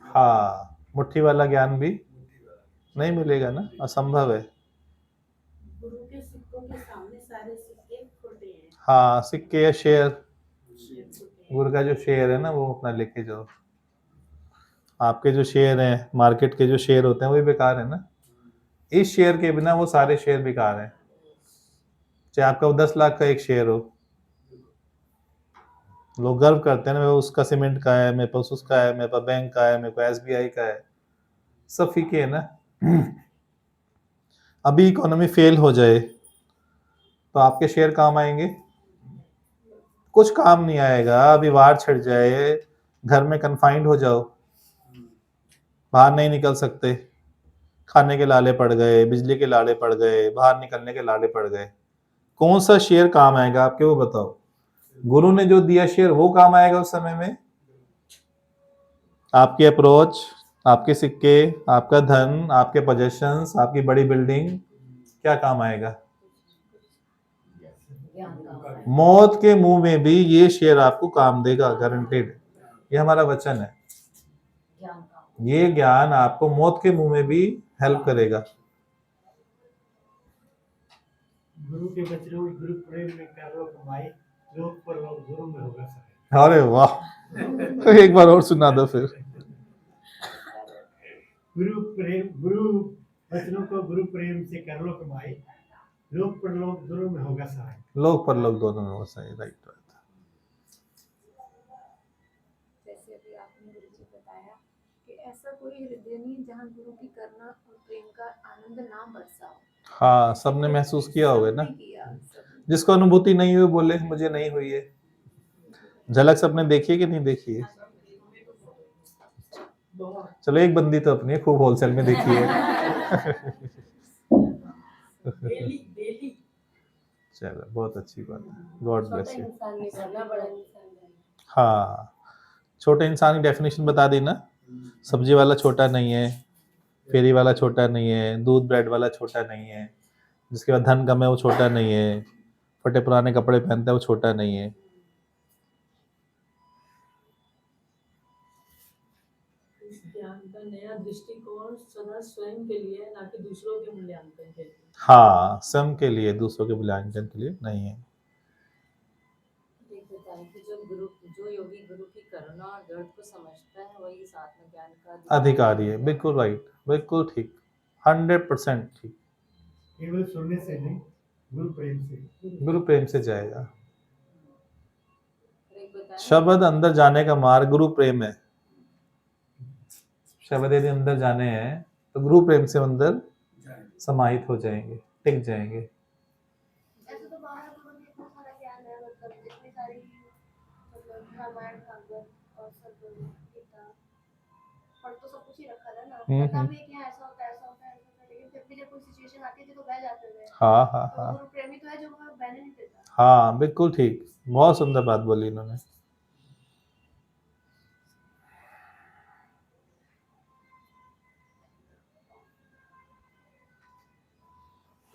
हाँ, मुट्ठी वाला ज्ञान भी नहीं मिलेगा ना, असंभव है। गुरु के सिक्कों के सामने सारे सिक्के खोटे हैं। हाँ, सिक्के या शेयर, खोटे हैं। गुरु का जो शेयर है ना वो अपना लेके जाओ। आपके जो शेयर हैं, मार्केट के जो शेयर होते हैं वो भी बेकार है ना। इस शेयर के बिना वो सारे शेयर बेकार हैं, चाहे आपका वो 10 लाख का एक शेयर हो। लोग गर्व करते हैं ना, उसका सीमेंट का है, मेरे पास उसका है, मेरे पास बैंक का है, मेरे पास एसबीआई का है। सब फीके है ना। अभी इकोनॉमी फेल हो जाए तो आपके शेयर काम आएंगे? कुछ काम नहीं आएगा। अभी वार छिड़ जाए, घर में कन्फाइंड हो जाओ, बाहर नहीं निकल सकते, खाने के लाले पड़ गए, बिजली के लाले पड़ गए, बाहर निकलने के लाले पड़ गए, कौन सा शेयर काम आएगा आपके, वो बताओ। गुरु ने जो दिया शेयर वो काम आएगा उस समय में? आपकी अप्रोच, आपके सिक्के, आपका धन, आपके पोजेशंस, आपकी बड़ी बिल्डिंग, क्या काम आएगा? मौत के मुंह में भी ये शेयर आपको काम देगा, गारंटेड। ये हमारा वचन है। ये ज्ञान आपको मौत के मुंह में भी हेल्प करेगा। गुरु के बचनों गुरु प्रेम में कर लो कमाई, लोक पर लोक गुरु में होगा सहाय। अरे वाह, एक बार और सुना दो फिर। गुरु बचनों को गुरु प्रेम से कर लो कमाई, लोक पर लोक गुरु में होगा सहाय। लोक पर लोक दोनों में हो सही, राइट। जैसे अभी आपने गुरु जी बताया कि ऐसा कोई हृदय नहीं जहाँ गुरु की करुणा और प्रेम का आनंद ना बरसा हो। हाँ, सबने महसूस किया होगा ना। सबने किया, सबने। जिसको अनुभूति नहीं हुई बोले मुझे नहीं हुई है। झलक सबने देखी है कि नहीं देखी है? चलो एक बंदी तो अपनी खूब होलसेल में देखी है। चलो बहुत अच्छी बात है, गॉड ब्लेस यू। हाँ, छोटे इंसान की डेफिनेशन बता दी ना। सब्जी वाला छोटा नहीं है, फेरी वाला छोटा नहीं है, दूध ब्रेड वाला छोटा नहीं है, जिसके बाद धन कम है वो छोटा नहीं है, फटे पुराने कपड़े पहनता है वो छोटा नहीं है। इस ज्ञान का नया दृष्टिकोण सदा स्वयं के लिए, ना कि दूसरों के मूल्यांकन के लिए। हाँ, स्वयं के लिए, दूसरों के मूल्यांकन के लिए नहीं है। एक बताएं कि जो योगी गुरु की करुणा और दर्द को समझता है वही इस आत्मज्ञान का अधिकारी है। बिल्कुल राइट, बिल्कुल ठीक, 100% ठीक। केवल सुनने से नहीं, गुरु प्रेम से। गुरु प्रेम से जाएगा। एक बताएं शब्द अंदर जाने का मार्ग गुरु प्रेम है। शब्द यदि अंदर जाने हैं तो गुरु प्रेम से अंदर समाहित हो जाएंगे, टिक जाएंगे। ऐसे तो बाहर तो मुझे इतना सारा ज्ञान है, मतलब इतनी सारी मतलब रामायण भागवत और सब गीता और तो सब कुछ ही रखा था ना। पता भी है कि ऐसा होता है, ऐसा होता है, ऐसा होता है, लेकिन जब भी जब कोई सिचुएशन आती थी तो बह जाते थे। हाँ हाँ तो हाँ गुरु प्रेमी तो है जो वहाँ बहने नहीं देता। हाँ, बिल्कुल ठीक, बहुत सुंदर बात बोली इन्होंने।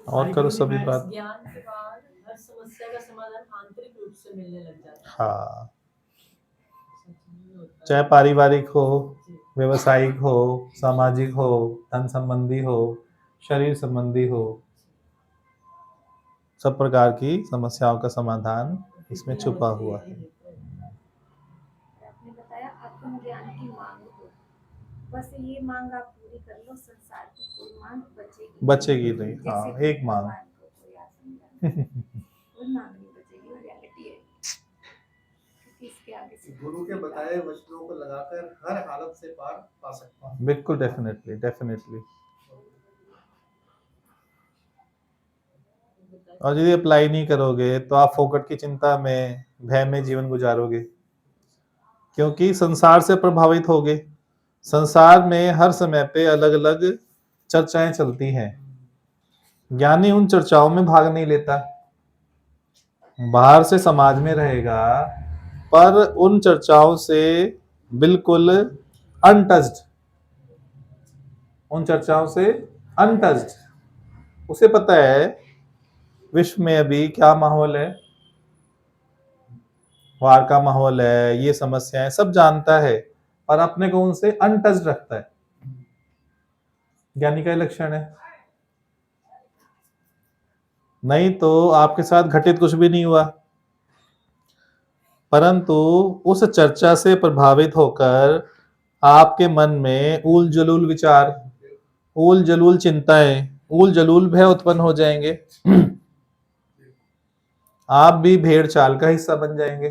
और करो सभी इस बात। ज्ञान के बाद हर समस्या का समाधान आंतरिक रूप से मिलने लग जाता है। हाँ, सच में होता है। चाहे पारिवारिक हो, व्यवसायिक हो, सामाजिक हो, धन संबंधी हो, शरीर संबंधी हो, सब प्रकार की समस्याओं का समाधान इसमें छुपा हुआ है। आपने बताया आत्मज्ञान की मांग हो, बस ये मांग आप पूरी कर लो, संसार की कोई मांग बचेगी नहीं। हाँ, एक मांग। कोई मांग नहीं बचेगी, वो रियलिटी है। क्योंकि इसके आगे से गुरु के बताए वचनों को लगाकर हर हालत से पार पा सकता है। बिल्कुल, डेफिनेटली डेफिनेटली। और यदि अप्लाई नहीं करोगे तो आप फोकट की चिंता में, भय में जीवन गुजारोगे, क्योंकि संसार से प्रभावित होगे। संसार में हर समय पे अलग अलग चर्चाएं चलती हैं। ज्ञानी उन चर्चाओं में भाग नहीं लेता, बाहर से समाज में रहेगा पर उन चर्चाओं से बिल्कुल अनटच्ड, उन चर्चाओं से अनटच्ड। उसे पता है विश्व में अभी क्या माहौल है, वार का माहौल है, ये समस्याएं सब जानता है, पर अपने को उनसे अनटच्ड रखता है। ज्ञानी का लक्षण है। नहीं तो आपके साथ घटित कुछ भी नहीं हुआ, परंतु उस चर्चा से प्रभावित होकर आपके मन में ऊल जलूल विचार, ऊल जलूल चिंताएं, ऊल जलूल भय उत्पन्न हो जाएंगे। आप भी भेड़ चाल का हिस्सा बन जाएंगे।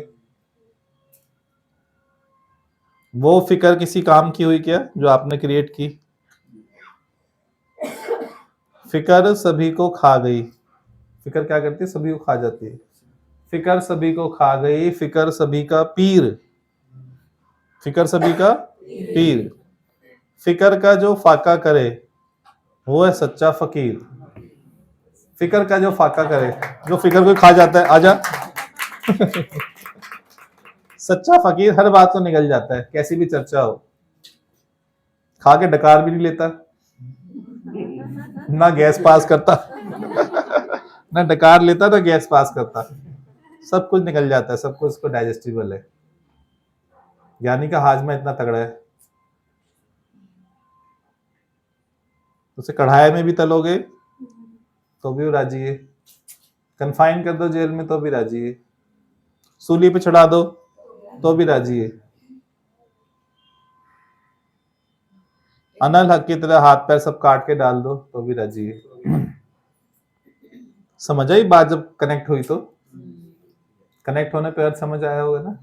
वो फिक्र किसी काम की हुई क्या जो आपने क्रिएट की? फिक्र सभी को खा गई। फिक्र क्या करती है? सभी को खा जाती है। फिक्र सभी को खा गई, फिक्र सभी का पीर, फिक्र सभी का पीर। फिक्र का जो फाका करे वो है सच्चा फकीर। फिक्र का जो फाका करे, जो फिक्र को खा जाता है, आजा सच्चा फकीर हर बात को निकल जाता है, कैसी भी चर्चा हो। खा के डकार भी नहीं लेता, ना गैस पास करता ना डकार लेता ना गैस पास करता, सब कुछ निकल जाता है, सब कुछ उसको डाइजेस्टिबल है। ज्ञानी का हाजमा इतना तगड़ा है, उसे कढ़ाई में भी तलोगे तो भी वो राजी है, कन्फाइन कर दो जेल में तो भी राजी है, सूली पे चढ़ा दो तो भी राजी है। अनल हक की तरह हाथ पैर सब काट के डाल दो तो भी राजी है। समझ आई बात? जब कनेक्ट हुई तो कनेक्ट होने पे अर्थ समझ आया होगा ना।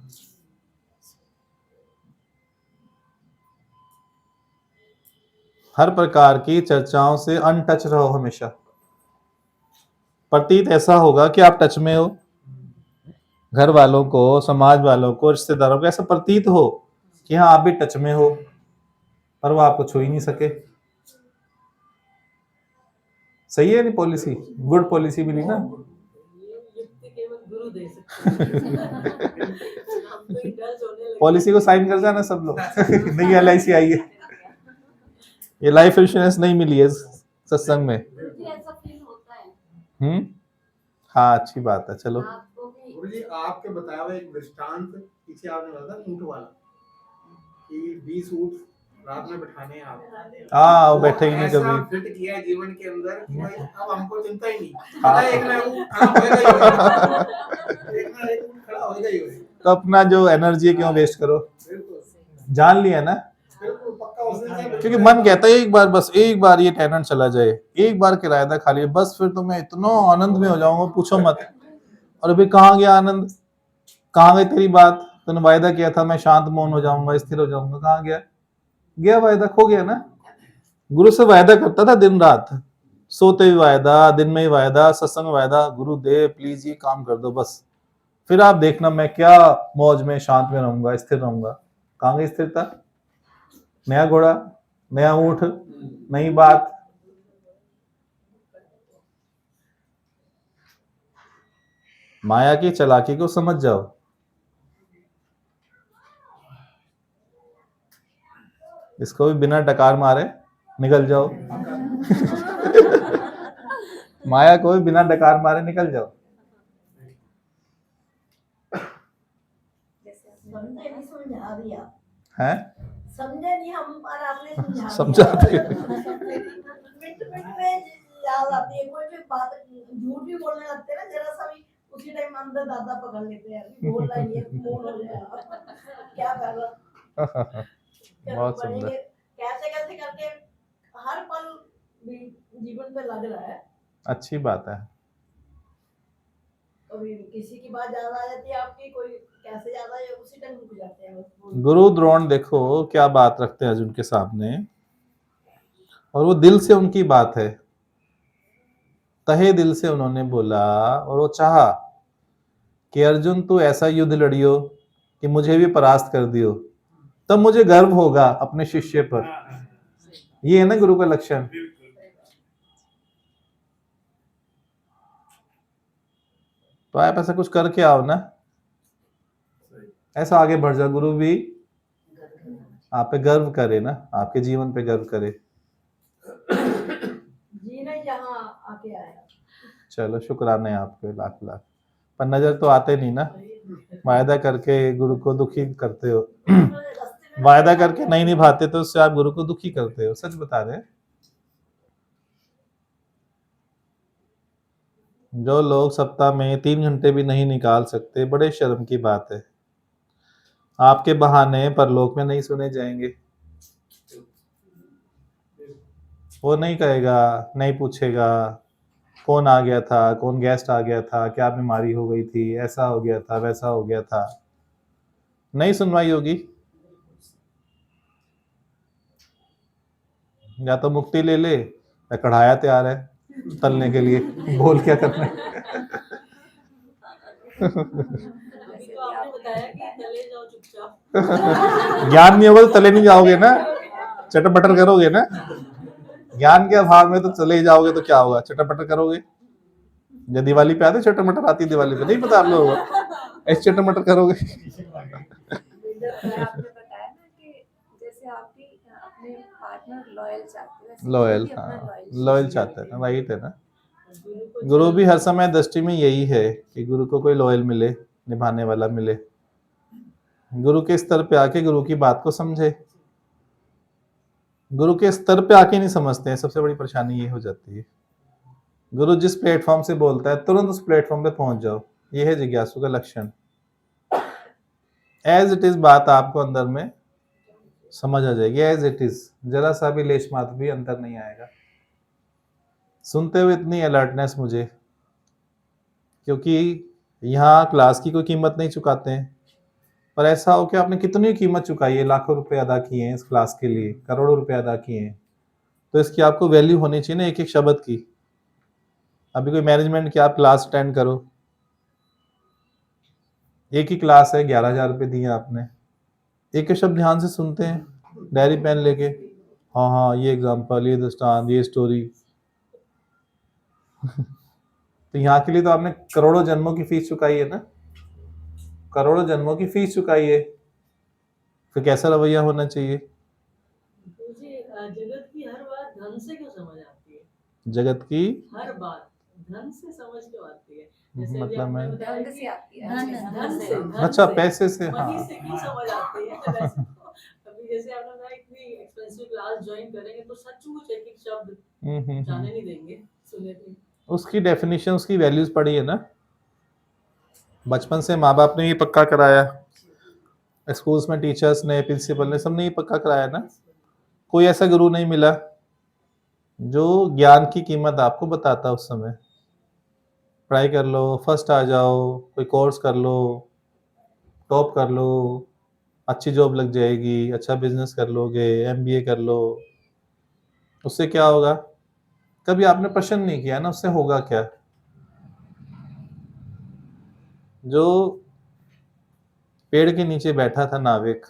हर प्रकार की चर्चाओं से अनटच रहो हमेशा। प्रतीत ऐसा होगा कि आप टच में हो, घर वालों को, समाज वालों को, रिश्तेदारों को ऐसा प्रतीत हो कि हाँ आप भी टच में हो, पर वो आपको छू ही नहीं सके। सही है नहीं पॉलिसी? गुड पॉलिसी मिली ना। युक्ति केवल गुरु दे सकते हैं। हम तो indulge होने लगे। पॉलिसी को साइन कर जाना सब लोग। नहीं LIC आई है, ये लाइफ इंश्योरेंस नहीं मिली है सत्संग में। मुझे ऐसा फील होता है। हाँ अच्छी बात है। चलो आपको भी गुरुजी आपके बताया हुआ एक दृष्टांत पीछे आपने बताया था ऊंट वाला कि 20 ऊंट रात में बिठाने हैं आप। हाँ वो बैठेगी नहीं ऐसा कभी। फिट किया है जीवन के अंदर कि भाई अब हमको चिंता ही नहीं। हाँ। पता है एक ना एक ऊंट खड़ा होएगा ही होएगा। एक ना एक ऊंट खड़ा होएगा ही होएगा। तो अपना जो एनर्जी क्यों वेस्ट करो? बिल्कुल जान लिया ना, बिल्कुल पक्का उस दिन से क्योंकि मन कहता है एक बार, बस एक बार ये टेनेंट चला जाए, एक बार किराएदार खाली, बस फिर तो मैं इतना आनंद में हो जाऊंगा पूछो मत। और अभी कहाँ गया आनंद? कहाँ गई तेरी बात? तूने वायदा किया था मैं शांत मौन हो जाऊंगा, स्थिर हो जाऊंगा, कहाँ गया? गया वायदा, खो गया ना। गुरु से वायदा करता था दिन रात, सोते भी वायदा, दिन में ही वायदा, सत्संग में वायदा, गुरुदेव प्लीज ये काम कर दो बस, फिर आप देखना मैं क्या मौज में शांत में रहूंगा, स्थिर रहूंगा। कहाँ गई स्थिरता? नया घोड़ा, नया ऊंट, नई बात। माया की चालाकी को समझ जाओ। इसको भी बिना डकार मारे निकल जाओ। माया को भी बिना डकार मारे निकल जाओ। समझा दिया, हैं? समझे नहीं हम, पर आपने समझा दिया। मिनट में याद आती है कोई भी बात, झूठ भी बोलने लगते हैं ना जरा सा भी, उसी टाइम अंदर दादा पकड़ लेते हैं, बोल रहा है ये मौन हो जाएगा, क्या कर रहा। बहुत सुंदर। कैसे कैसे करके हर पल भी जीवन पे लग रहा है। अच्छी बात है। कभी किसी की बात ज्यादा आ जाती है आपकी, कोई कैसे ज्यादा है उसी टाइम रुक जाते हैं बस। गुरु द्रोण देखो क्या बात रखते हैं अर्जुन के सामने, और वो दिल से उनकी बात है। तहे दिल से उन्होंने बोला और वो चाहा कि अर्जुन तू ऐसा युद्ध लड़ियो कि मुझे भी परास्त कर दियो, तब मुझे गर्व होगा अपने शिष्य पर। ये है ना गुरु का लक्षण। तो आप ऐसा कुछ करके आओ ना, ऐसा आगे बढ़ जाओ, गुरु भी आप पे गर्व करे ना, आपके जीवन पे गर्व करे। जी नहीं यहाँ आके आया। चलो शुक्राना है आपके लाख लाख, पर नजर तो आते नहीं ना, वायदा करके गुरु को दुखी करते हो। वायदा करके नहीं निभाते तो उससे आप गुरु को दुखी करते हो, सच बता रहे हैं। जो लोग सप्ताह में 3 घंटे भी नहीं निकाल सकते, बड़े शर्म की बात है। आपके बहाने परलोक में नहीं सुने जाएंगे। वो नहीं कहेगा, नहीं पूछेगा कौन आ गया था, कौन गेस्ट आ गया था, क्या बीमारी हो गई थी, ऐसा हो गया था, वैसा हो गया था। नहीं सुनवाई होगी। या तो मुक्ति ले ले या कढ़ाया तैयार है तलने के लिए, बोल क्या करना है। अभी तो आपने बताया कि चले जाओ चुपचाप। ज्ञान नहीं होगा तो चले नहीं जाओगे ना, चटर पटर करोगे ना। ज्ञान के अभाव में तो चले ही जाओगे तो क्या होगा, चटर पटर करोगे। जब दिवाली पे आते चटर मटर आती है, दिवाली पे नहीं पता आप लोगों को, ऐसे चटर मटर करोगे। आपने बताया ना कि जैसे आप भी अपने पार्टनर लॉयल चाहते हो, वैसे लॉयल, गुरु भी अपना हाँ loyal लॉयल चाहते हैं ना, राइट है ना। गुरु भी हर समय दृष्टि में यही है कि गुरु को कोई लॉयल मिले, निभाने वाला मिले। गुरु के स्तर पे आके गुरु की बात को समझे। गुरु के स्तर पे आके नहीं समझते हैं, सबसे बड़ी परेशानी ये हो जाती है। गुरु जिस प्लेटफॉर्म से बोलता है तुरंत उस प्लेटफॉर्म पे पहुंच जाओ, ये है जिज्ञासु का लक्षण। एज इट इज बात आपको अंदर में समझ आ जाएगी, एज इट इज, जरा सा भी लेश मात्र भी अंतर नहीं आएगा। सुनते हुए इतनी अलर्टनेस मुझे, क्योंकि यहाँ क्लास की कोई कीमत नहीं चुकाते हैं, पर ऐसा हो कि आपने कितनी कीमत चुकाई है, लाखों रुपए अदा किए हैं इस क्लास के लिए, करोड़ों रुपए अदा किए हैं, तो इसकी आपको वैल्यू होनी चाहिए ना एक एक शब्द की। अभी कोई मैनेजमेंट की आप क्लास अटेंड करो, एक ही क्लास है, 11,000 रुपये दिए आपने, एक एक शब्द ध्यान से सुनते हैं, डायरी पेन लेके, हाँ हाँ ये एग्जाम्पल, ये दृष्टांत, ये स्टोरी। तो यहाँ के लिए तो आपने करोड़ों जन्मों की फीस चुकाई है ना, करोड़ों जन्मों की फीस चुकाई है, फिर कैसा रवैया होना चाहिए। मुझे जगत की हर बात धन से क्यों समझ आती है? जगत की हर बात धन से समझ क्यों आती है? जैसे अभी मतलब आपने मैं, बताया धन कि से आती है, धन से, अच्छा पैसे से, हाँ मनी से क्यों समझ आती है? वैसे तो अभी जैसे आपने बताया इतनी एक्सपेंसिव क्लास ज्वाइन करेंगे तो सचमुच एक एक शब्द जाने नहीं देंगे, सुने थे। उसकी डेफिनेशन, उसकी वैल्यूज पढ़ी है ना। बचपन से माँ बाप ने ये पक्का कराया, स्कूल्स में टीचर्स ने, प्रिंसिपल ने, सबने ये पक्का कराया ना। कोई ऐसा गुरु नहीं मिला जो ज्ञान की कीमत आपको बताता उस समय। पढ़ाई कर लो, फर्स्ट आ जाओ, कोई कोर्स कर लो, टॉप कर लो, अच्छी जॉब लग जाएगी, अच्छा बिजनेस कर लोगे, एमबीए कर लो, उससे क्या होगा? कभी आपने प्रश्न नहीं किया ना, उससे होगा क्या? जो पेड़ के नीचे बैठा था नाविक,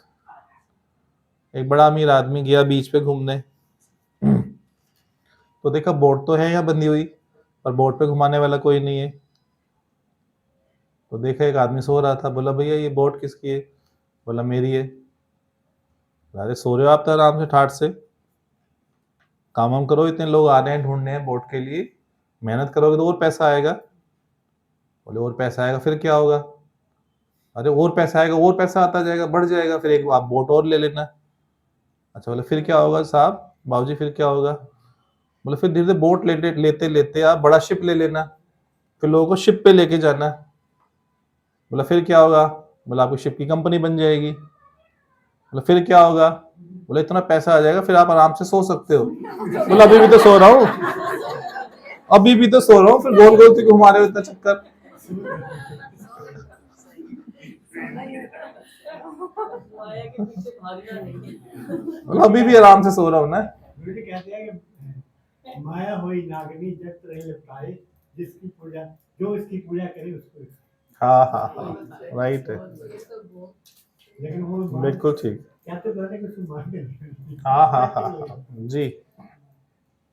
एक बड़ा अमीर आदमी गया बीच पे घूमने, तो देखा बोट तो है यहाँ बंधी हुई, पर बोट पे घुमाने वाला कोई नहीं है। तो देखा एक आदमी सो रहा था, बोला भैया ये बोट किसकी है? बोला मेरी है। अरे सो रहे हो आप तो आराम से ठाट से, काम वाम करो, इतने लोग आ रहे हैं ढूंढने हैं बोट के लिए, मेहनत करोगे तो और पैसा आएगा। बोले और पैसा आएगा फिर क्या होगा? अरे और पैसा आएगा, और पैसा आता जाएगा, बढ़ जाएगा, फिर एक आप बोट और ले लेना। अच्छा बोले फिर क्या होगा साहब, बाबूजी फिर क्या होगा? बोले फिर धीरे धीरे बोट लेते लेते लेते आप बड़ा शिप ले लेना, फिर लोगों को शिप पे लेके जाना। बोला फिर क्या होगा? बोला आपकी शिप की कंपनी बन जाएगी। बोला फिर क्या होगा? बोला इतना पैसा आ जाएगा फिर आप आराम से सो सकते हो। बोला अभी भी तो सो रहा हूँ, अभी भी तो सो रहा हूँ, फिर गोल गोल घुमा रहे हो इतना चक्कर। माया के पीछे भागना नहीं है। बोला अभी भी आराम से सो रहा हूँ ना। गुरु जी कहते हैं कि माया हुई नागनी जट रही लपटाए, जिसकी पूजा जो इसकी पूजा करे उसको। हाँ हाँ हाँ, राइट है, लेकिन वो बिल्कुल ठीक। क्या तो कहने को उसको मान नहीं। हाँ हाँ हाँ हाँ जी।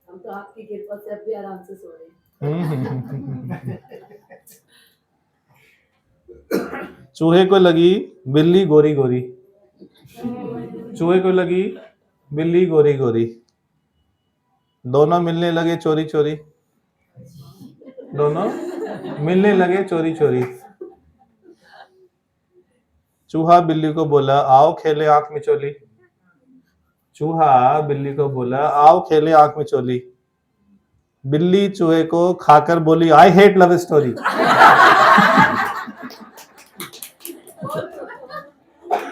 हम तो आपकी कृपा से अब भी आराम से सो रहे हैं। चूहे को लगी बिल्ली गोरी गोरी, चूहे को लगी बिल्ली गोरी गोरी, दोनों मिलने लगे चोरी चोरी, दोनों मिलने लगे चोरी चोरी। चूहा बिल्ली को बोला आओ खेले आंख मिचोली, चूहा बिल्ली को बोला आओ खेले आंख मिचोली, बिल्ली चूहे को खाकर बोली आई हेट लव स्टोरी।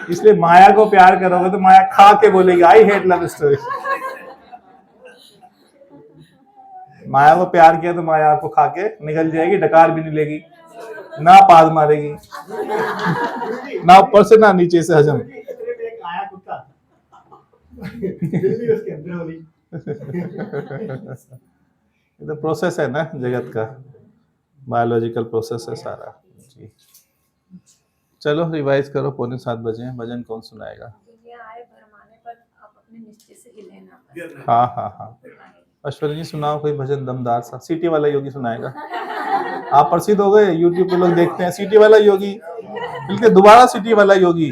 इसलिए माया को प्यार करोगे तो माया खा के बोलेगी आई हेट लव स्टोरी। माया को प्यार किया तो माया आपको खा के निकल जाएगी, डकार भी नहीं लेगी, ना पाद मारेगी, ना ऊपर से ना नीचे से हजम। एक आया कुत्ता, बिल्ली उसके अंदर वाली। ये तो प्रोसेस है ना जगत का, बायोलॉजिकल प्रोसेस है सारा जी। चलो रिवाइज करो, 6:45 बजे हैं, भजन कौन सुनाएगा? दुनिया आए भरमाने पर आप अपने निश्चय से हिले ना बस। हाँ हाँ हाँ, ऐश्वर्या जी सुनाओ कोई भजन दमदार सा। सीटी वाला योगी सुनाएगा। आप प्रसिद्ध हो गए, यूट्यूब पे लोग देखते हैं सीटी वाला योगी, बिल्कुल दोबारा सीटी वाला योगी।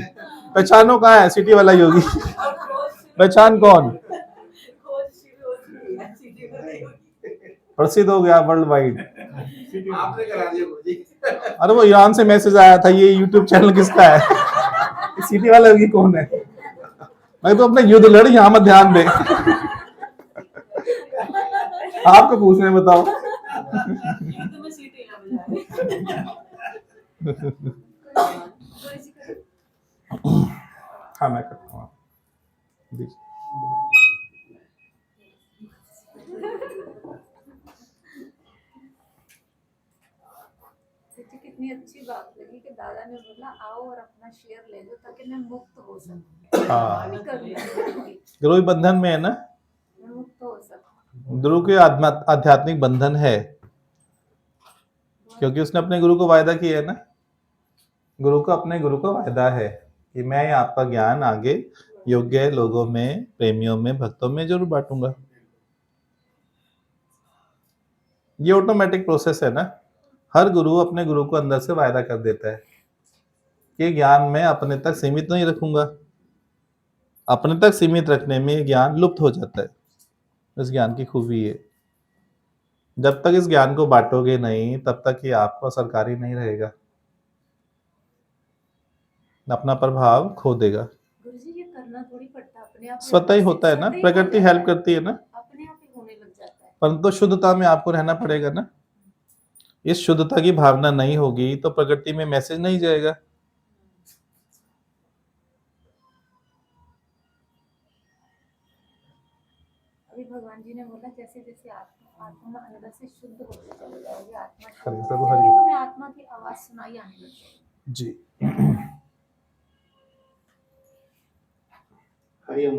पहचानो कहाँ है सीटी वाला योगी? पहचान कौन? प्रसिद्ध हो गया वर्ल्ड वाइड। आपने करा दिया गुरुजी। अरे वो ईरान से मैसेज आया था ये यूट्यूब चैनल किसका है, सीटी वाला योगी कौन है? मैं तो अपना युद्ध लड़, यहाँ मत ध्यान दे। आपको पूछ रहे हैं, बताओ। तुम्हें सीटी ना बजा हाँ मैं करता हूँ दीजिए। कितनी अच्छी बात लगी कि दादा ने बोला आओ और अपना शेयर ले लो ताकि मैं मुक्त हो सकूं। हाँ, मैं करूंगी, ध्रुव बंधन में है ना, मैं मुक्त हो सकूं। ध्रुव के आध्यात्मिक बंधन है, क्योंकि उसने अपने गुरु को वायदा किया है ना। अपने गुरु को वायदा है कि मैं आपका ज्ञान आगे योग्य लोगों में, प्रेमियों में, भक्तों में जरूर बांटूंगा। ये ऑटोमेटिक प्रोसेस है ना। हर गुरु अपने गुरु को अंदर से वायदा कर देता है कि ज्ञान मैं अपने तक सीमित नहीं रखूंगा। अपने तक सीमित रखने में ज्ञान लुप्त हो जाता है। इस ज्ञान की खूबी है, जब तक इस ज्ञान को बांटोगे नहीं तब तक ये आपको सरकारी नहीं रहेगा, अपना प्रभाव खो देगा। गुरुजी ये करना थोड़ी पड़ता, अपने आप स्वतः ही होता है ना, प्रकृति हेल्प करती है ना, अपने आप ही होने लग जाता है। परंतु शुद्धता में आपको रहना पड़ेगा ना। इस शुद्धता की भावना नहीं होगी तो प्रकृति में मैसेज नहीं जाएगा। अभी भगवान जी ने बोला जैसे जैसे आत्मा अंदर से शुद्ध होती चली जाएगी, आत्मा हरि प्रभु हरि। तुम्हें आत्मा की आवाज सुनाई आने लगेगी। जी हरिओम।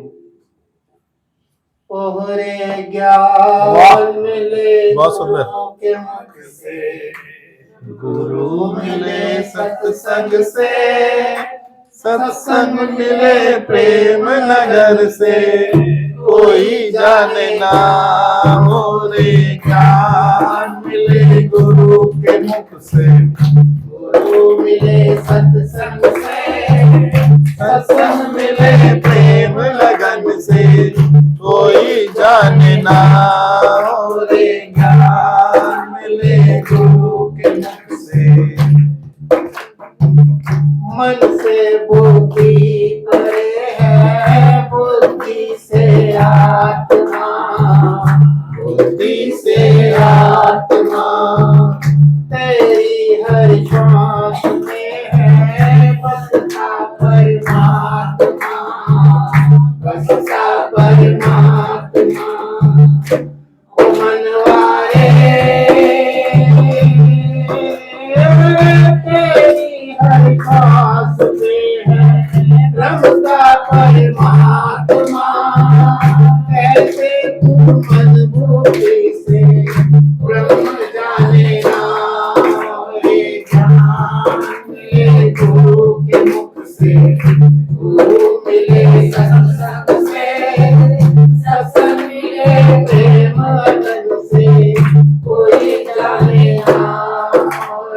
ओहरे ज्ञान मिले बहुत सुंदर। गुरुओं के मुख से, गुरु मिले सत्संग से, सत्संग मिले प्रेम नगर से, कोई जाने ना मोरे ज्ञान मिले गुरु के मुख से, गुरु मिले सत्संग से, सत्संग मिले प्रेम लगन से, कोई जाने ना मोरे ज्ञान मिले गुरु के मुख से। मन से बुद्धि परे है, बुद्धि से आत्मा, बुद्धि से आत्मा, तेरी हर श्वास में है बसता परमात्मा, बसता परमात्मा। ओ मनवारे तेरी हर श्वास में है रमता परमात्मा, कैसे तू मन बुद्धि से ब्रह्म जाने ना, ये ज्ञान मिले गुरु के मुख से, गुरु मिले सत्संग से, सत्संग मिले प्रेम लगन से, कोई जाने ना,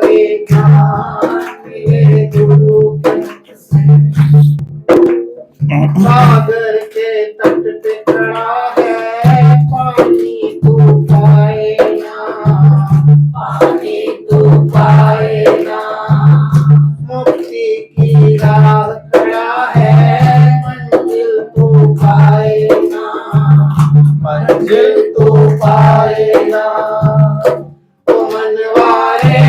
ये ज्ञान मिले गुरु के मुख से। सागर के तट पे खड़ा है पानी तू पाएगा, पानी तू पाएगा, मुक्ति की राह खड़ा है मंजिल तू पाएगा, मंजिल तू पाएगा। ओ मनवारे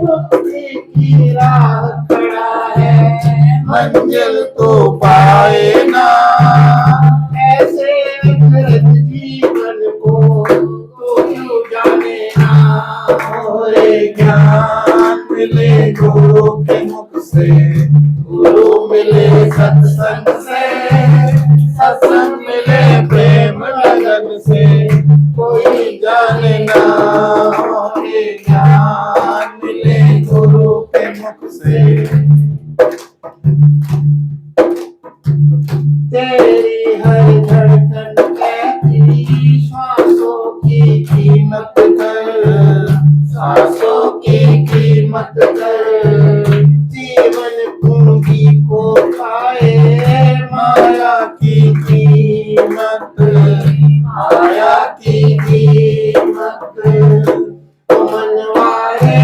मुक्ति की राह खड़ा है मंजिल तो पाए ना, ऐसे विकृत जीवन को तो क्यों जाने ना, और ज्ञान मिले गुरु के मुख से, गुरु मिले सत्संग से, सत्संग मिले प्रेम लगन से, कोई जाने ना, और ज्ञान मिले गुरु के मुख से। तेरी हर धड़कन कहती श्वासों की कीमत कर, सांसों की कीमत कर, जीवन पूंजी को खाए माया की कीमत, माया की कीमत। ओ मनवारे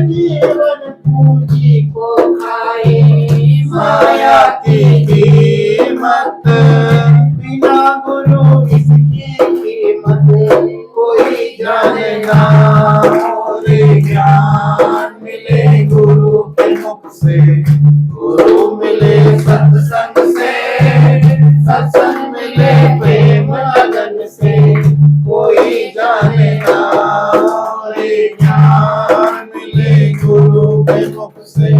जीवन पूंजी को खाए माया की कीमत, बिना गुरु इसकी कीमत कोई जाने ना, और ज्ञान मिले गुरु के मुख से, गुरु मिले सत्संग से, सत्संग मिले प्रेम लगन से, कोई जाने ना, और ज्ञान मिले गुरु के मुख से।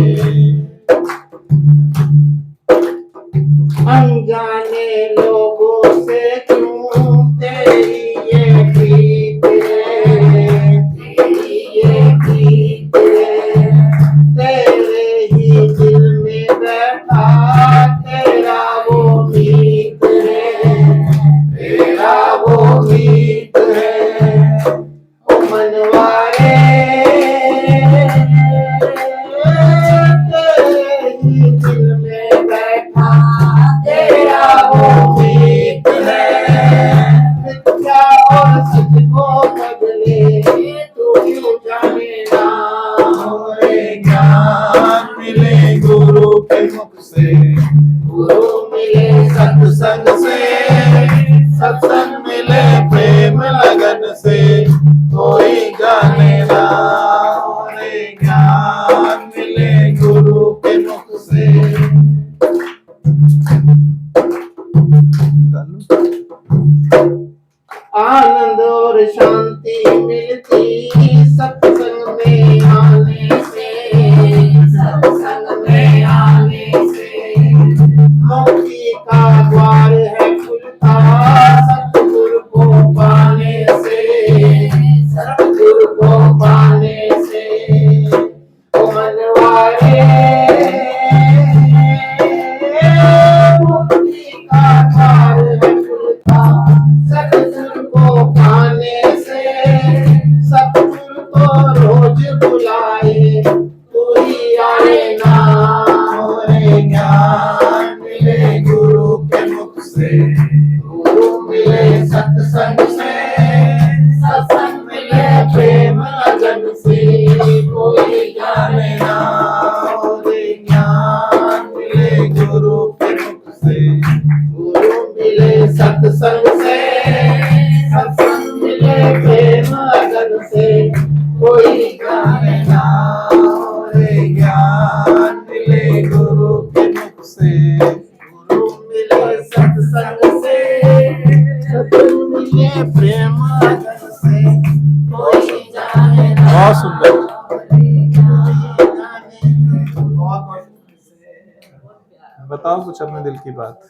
अनजाने लोगों से क्यों तेरी ये प्रीत है, तेरी ये प्रीत है, तेरे ही दिल में बैठा तेरा वो मीत है, तेरा वो मीत है। ओ मनवारे तेरे ही दिल में बैठा तेरा वो मीत है, मिथ्या और सच को बदले तू क्यों जाने ना, और ज्ञान मिले गुरु के मुख से, गुरु मिले सत्संग से, सत्संग मिले प्रेम लगन से, कोई जाने ना, और ज्ञान मिले गुरु के मुख से। आनंद और शांति मिलती सत्संग में आने से, सत्संग में आने से, मुक्ति का द्वार है खुलता सतगुरु को पाने से, सतगुरु को पाने से। ओ मनवारे मुक्ति का द्वार है खुलता सतगुरु को पाने से, सतगुरु तो रोज बुलाए तू ही आए ना, और ज्ञान मिले गुरु के मुख से, गुरु मिले सत्संग से, सत्संग मिले प्रेम लगन से, कोई जाने ना, और ज्ञान मिले गुरु के मुख से, गुरु मिले सत्संग से, सत्संग मिले प्रेम लगन से, कोई जाने ना, और ज्ञान मिले गुरु के मुख से, गुरु मिले सत्संग से, सत्संग मिले प्रेम लगन से, कोई जाने ना। बहुत सुंदर। बहुत बताओ कुछ अपने दिल की बात।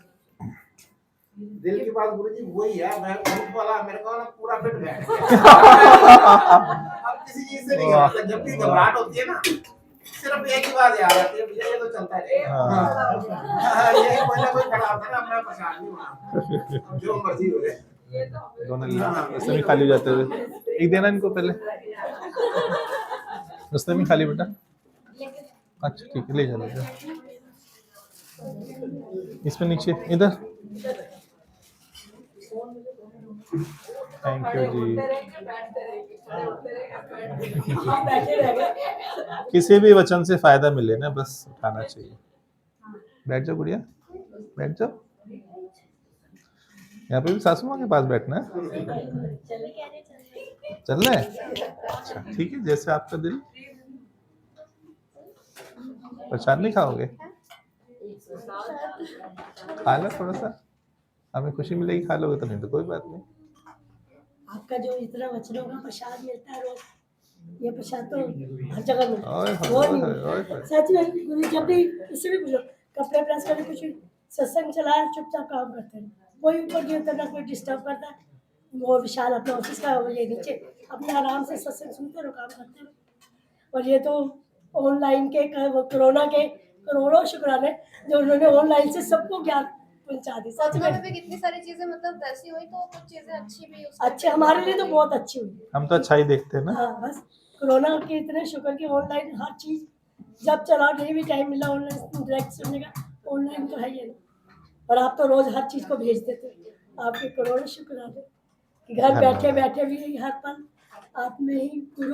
दिल की बात गुरुजी वही है, मैं ऊँट वाला मेरे को ना पूरा फिट बैठ गया। अब किसी चीज से नहीं घबराता, जब भी घबराहट होती है ना सिर्फ एक ही बात याद आती है, भैया ये तो चलता रहेगा। हाँ, ये कोई ना कोई खड़ा होता है ना, मैं परेशान नहीं होना, जो मर्जी हो जाए। दोनों रस्ते में खाली हो जाते हुए एक देना इनको पहले, रस्ते में खाली बेटा। अच्छा ठीक है, ले जा ले जा। इसमें नीचे इधर। थैंक यू जी। किसी भी वचन से फायदा मिले ना बस उठाना चाहिए। बैठ जाओ गुड़िया, बैठ जाओ। यहाँ पे भी सासू माँ के पास बैठना है। चल रहा है? अच्छा ठीक है, जैसे आपका दिल। प्रसाद नहीं खाओगे? खा लो थोड़ा सा, हमें खुशी मिलेगी, खा लोगे तो, नहीं तो कोई बात नहीं। आपका जो इतना वचनों का प्रसाद मिलता है रोज, ये प्रसाद तो हर जगह मिलता ओए है। होए, वो ओए नहीं होए, ओए होए। सच में गुरु जब भी किसी भी पूछो, कपड़े प्रेस करके कुछ सत्संग चलाया, चुपचाप काम करते हैं, कोई ऊपर नहीं होता, ना कोई डिस्टर्ब करता है। वो विशाल अपना ऑफिस का ये नीचे अपने आराम से सत्संग सुनते रहो, काम करते रहो। और ये तो ऑनलाइन के वो कोरोना के करोड़ों शुक्राने जो उन्होंने ऑनलाइन से सबको ज्ञान पहुंचा दी। सच कोरोना में में भी कितनी सारी चीजें मतलब वैसी हुई, तो कुछ चीजें अच्छी भी उस अच्छे, हमारे लिए तो बहुत अच्छी हुई। हम तो अच्छा ही देखते हैं ना। हाँ बस कोरोना के इतने शुक्र की ऑनलाइन हर चीज जब चला, नहीं भी टाइम मिला ऑनलाइन डायरेक्ट सुनने का, ऑनलाइन तो है ही है। और आप तो रोज हर चीज को भेज देते हो, आपके करोड़ों शुक्र कि घर बैठे बैठे भी हर पल आप में ही गुरु